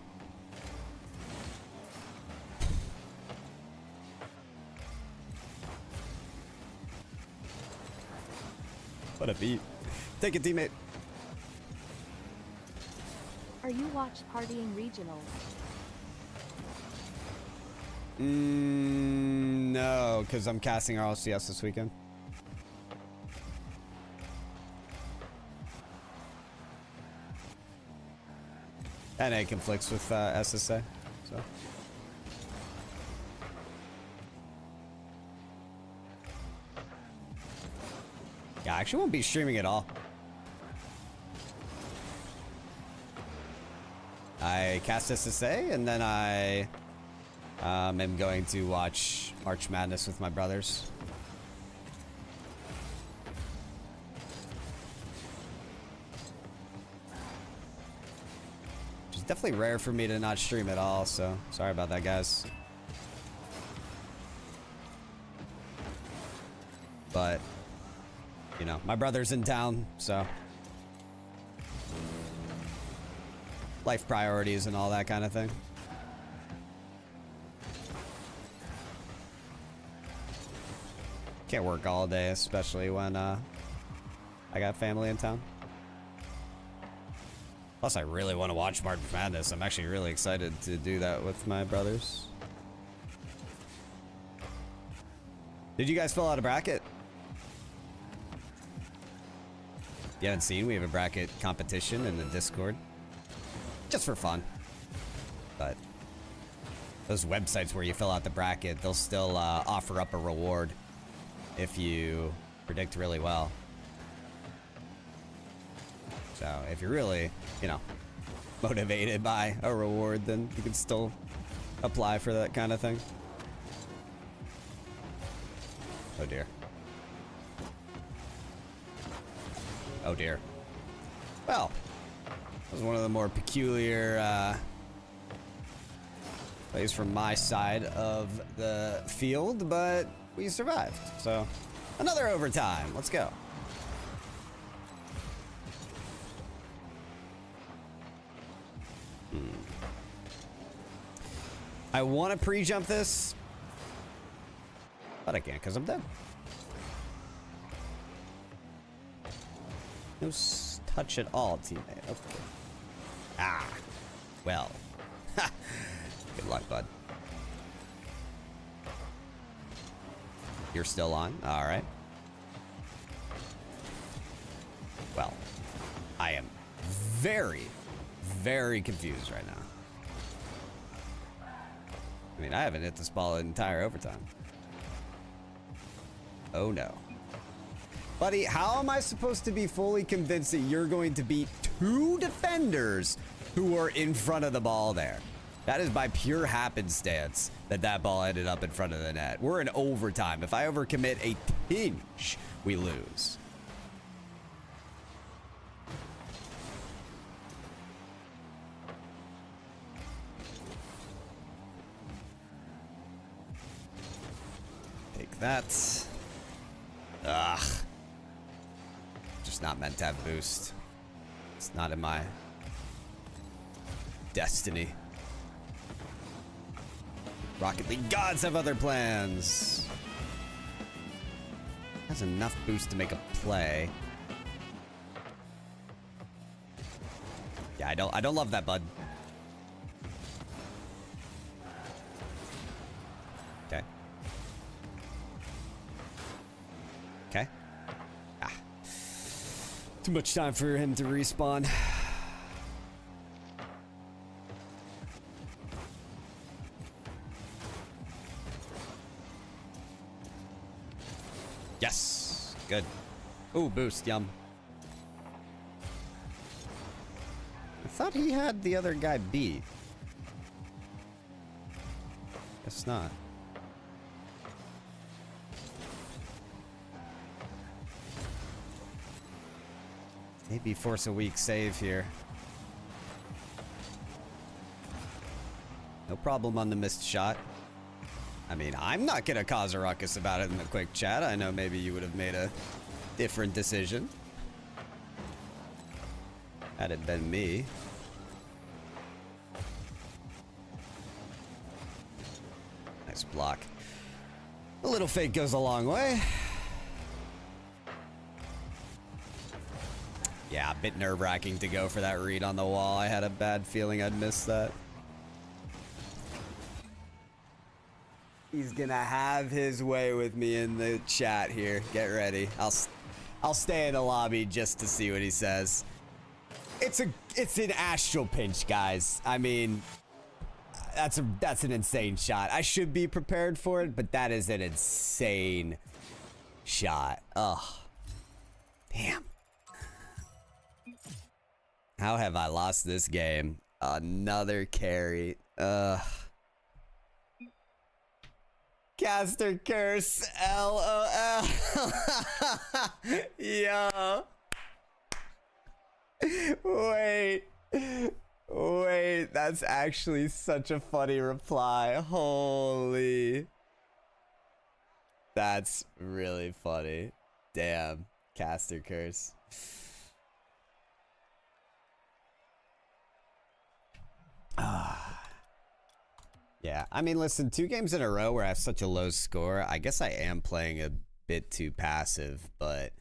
Speaker 1: What a beat. Take it, teammate.
Speaker 2: Are you watch partying regionals?
Speaker 1: No, because I'm casting RLCS this weekend. And it conflicts with SSA, so. Yeah, I actually won't be streaming at all. I cast SSA, and then I am going to watch March Madness with my brothers. Which is definitely rare for me to not stream at all, so sorry about that, guys. But, you know, my brother's in town, so. Life priorities and all that kind of thing. Can't work all day, especially when I got family in town. Plus, I really want to watch March Madness. I'm actually really excited to do that with my brothers. Did you guys fill out a bracket? You haven't seen? We have a bracket competition in the Discord. Just for fun. But those websites where you fill out the bracket, they'll still offer up a reward if you predict really well. So if you're really, you know, motivated by a reward, then you can still apply for that kind of thing. Oh dear. Oh dear. Well, that was one of the more peculiar plays from my side of the field, but we survived. So another overtime. Let's go. I want to pre-jump this, but I can't because I'm dead. No touch at all, teammate. Okay. Ah. Well. Good luck, bud. You're still on? All right. Well, I am very, very confused right now. I mean, I haven't hit this ball in entire overtime. Oh no. Buddy, how am I supposed to be fully convinced that you're going to beat two defenders who are in front of the ball there? That is by pure happenstance that that ball ended up in front of the net. We're in overtime. If I overcommit a tinge, we lose. Take that. Ugh. Just not meant to have boost. It's not in my destiny. Rocket League gods have other plans. Has enough boost to make a play. Yeah, I don't love that, bud. Okay. Okay. Ah. Too much time for him to respawn. Yes. Good. Ooh, boost. Yum. I thought he had the other guy beat. Guess not. Maybe force a weak save here. No problem on the missed shot. I mean, I'm not gonna cause a ruckus about it in the quick chat. I know maybe you would have made a different decision had it been me. Nice block. A little fake goes a long way. Yeah, a bit nerve-wracking to go for that read on the wall. I had a bad feeling I'd miss that. He's gonna have his way with me in the chat here. Get ready. I'll stay in the lobby just to see what he says. It's an astral pinch, guys. I mean, that's an insane shot. I should be prepared for it, but that is an insane shot. Ugh. Damn. How have I lost this game? Another carry. Ugh. Caster curse. LOL. Yo. Wait, that's actually such a funny reply. Holy. That's really funny. Damn. Caster curse. Yeah, I mean, listen, 2 games in a row where I have such a low score, I guess I am playing a bit too passive, but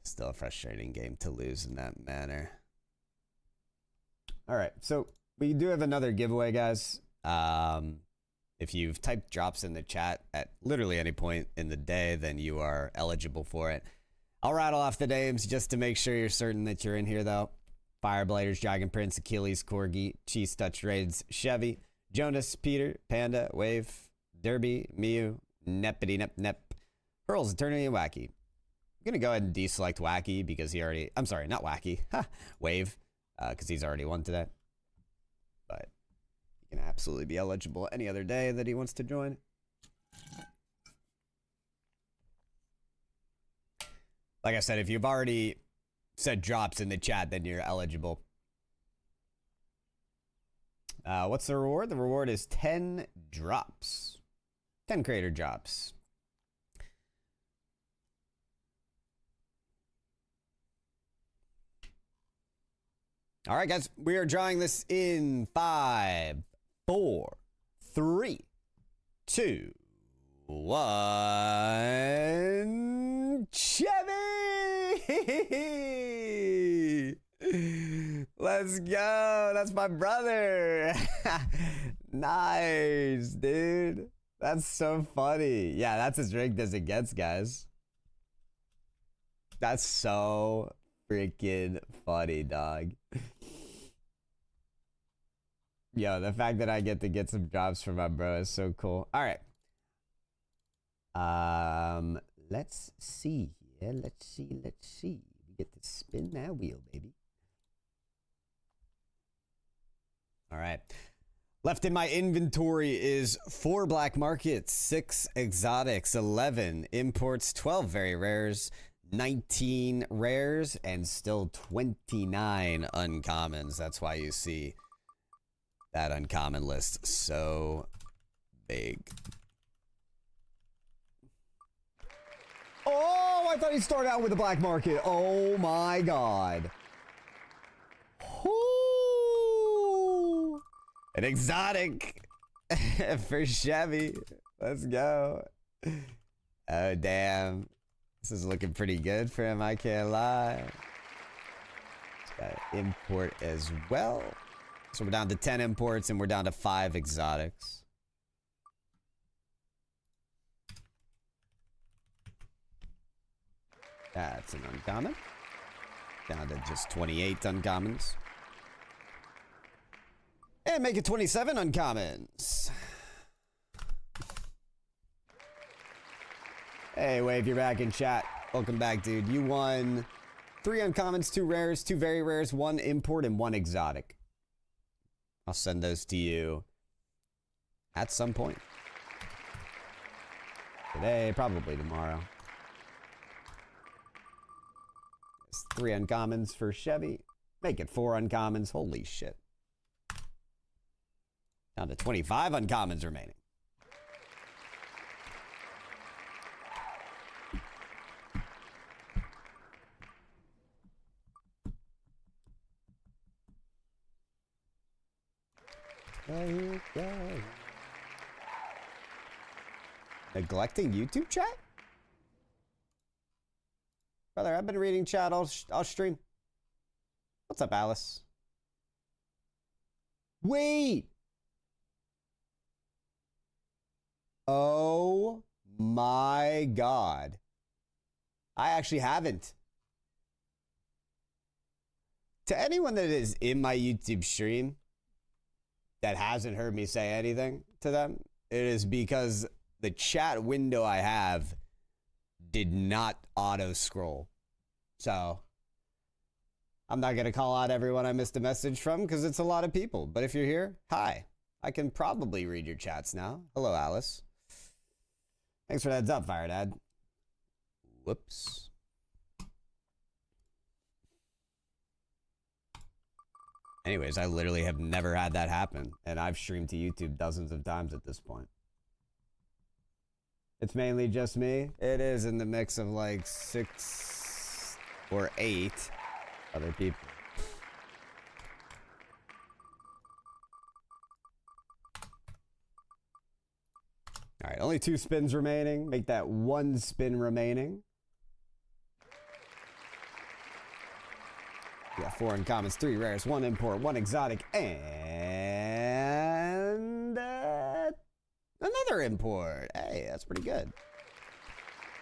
Speaker 1: still a frustrating game to lose in that manner. All right, so we do have another giveaway, guys. If you've typed drops in the chat at literally any point in the day, then you are eligible for it. I'll rattle off the names just to make sure you're certain that you're in here, though. Firebladers, Dragon Prince, Achilles, Corgi, Cheese Touch Raids, Chevy, Jonas, Peter, Panda, Wave, Derby, Mew, Nepity Nep Nep, Hurls, Eternity, and Wacky. I'm going to go ahead and deselect Wacky because he already... I'm sorry, not Wacky. Wave, because he's already won today. But he can absolutely be eligible any other day that he wants to join. Like I said, if you've already said drops in the chat, then you're eligible. What's the reward? The reward is 10 drops. 10 creator drops. All right, guys, we are drawing this in 5, 4, 3, 2, 1. Chevy! Let's go. That's my brother. Nice, dude. That's so funny. Yeah, that's as rigged as it gets, guys. That's so freaking funny, dog. Yo, the fact that I get to get some drops from my bro is so cool. All right. Let's see here. Let's see. We get to spin that wheel, baby. All right. Left in my inventory is 4 black markets, 6 exotics, 11 imports, 12 very rares, 19 rares, and still 29 uncommons. That's why you see that uncommon list so big. Oh, I thought he started out with a black market. Oh my god. Ooh. An exotic for Chevy. Let's go. Oh, damn. This is looking pretty good for him, I can't lie. He's got an import as well. So we're down to 10 imports and we're down to 5 exotics. That's an uncommon. Down to just 28 uncommons. And make it 27 uncommons. Hey, Wave, you're back in chat. Welcome back, dude. You won 3 uncommons, 2 rares, 2 very rares, 1 import, and 1 exotic. I'll send those to you at some point. Today, probably tomorrow. 3 uncommons for Chevy. Make it 4 uncommons. Holy shit. Down to 25 uncommons remaining. There you go. Neglecting YouTube chat? Brother, I've been reading chat all stream. What's up, Alice? Wait! Oh my god. I actually haven't. To anyone that is in my YouTube stream that hasn't heard me say anything to them, it is because the chat window I have did not auto scroll. So I'm not going to call out everyone I missed a message from because it's a lot of people. But if you're here, hi. I can probably read your chats now. Hello, Alice. Thanks for that heads up, Fire Dad. Whoops. Anyways, I literally have never had that happen, and I've streamed to YouTube dozens of times at this point. It's mainly just me. It is in the mix of like 6 or 8 other people. All right, only 2 spins remaining. Make that 1 spin remaining. We got 4 uncommons, 3 rares, 1 import, 1 exotic, and another import. Hey, that's pretty good.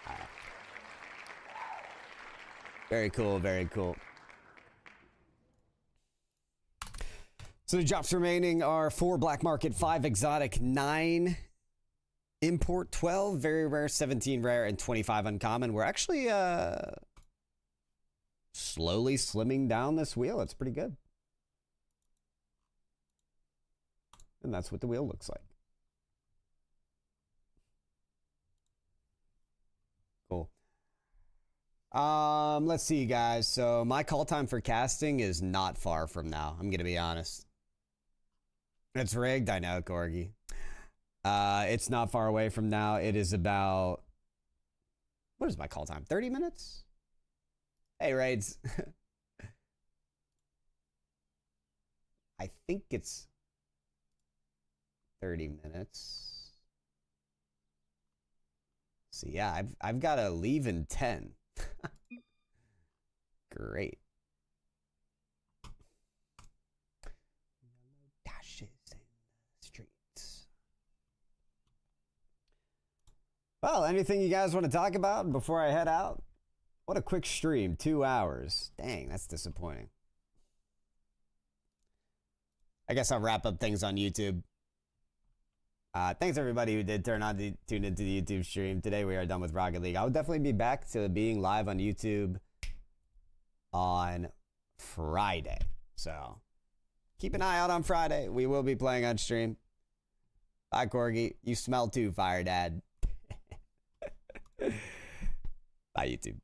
Speaker 1: All right. Very cool, very cool. So the drops remaining are 4 black market, 5 exotic, 9 import, 12 very rare, 17 rare, and 25 uncommon. We're actually slowly slimming down this wheel. It's pretty good. And that's what the wheel looks like. Cool. Let's see, guys. So my call time for casting is not far from now. I'm gonna be honest. It's rigged, I know, Corgi. It's not far away from now. It is about, what is my call time? 30 minutes? Hey, Raids. I think it's 30 minutes. So yeah, I've got to leave in 10. Great. Dashes in the streets. Well, anything you guys want to talk about before I head out? What a quick stream, 2 hours. Dang, that's disappointing. I guess I'll wrap up things on YouTube. Thanks everybody who did tune into the YouTube stream. Today we are done with Rocket League. I will definitely be back to being live on YouTube on Friday. So keep an eye out on Friday. We will be playing on stream. Bye, Corgi. You smell too, Fire Dad. Bye, YouTube.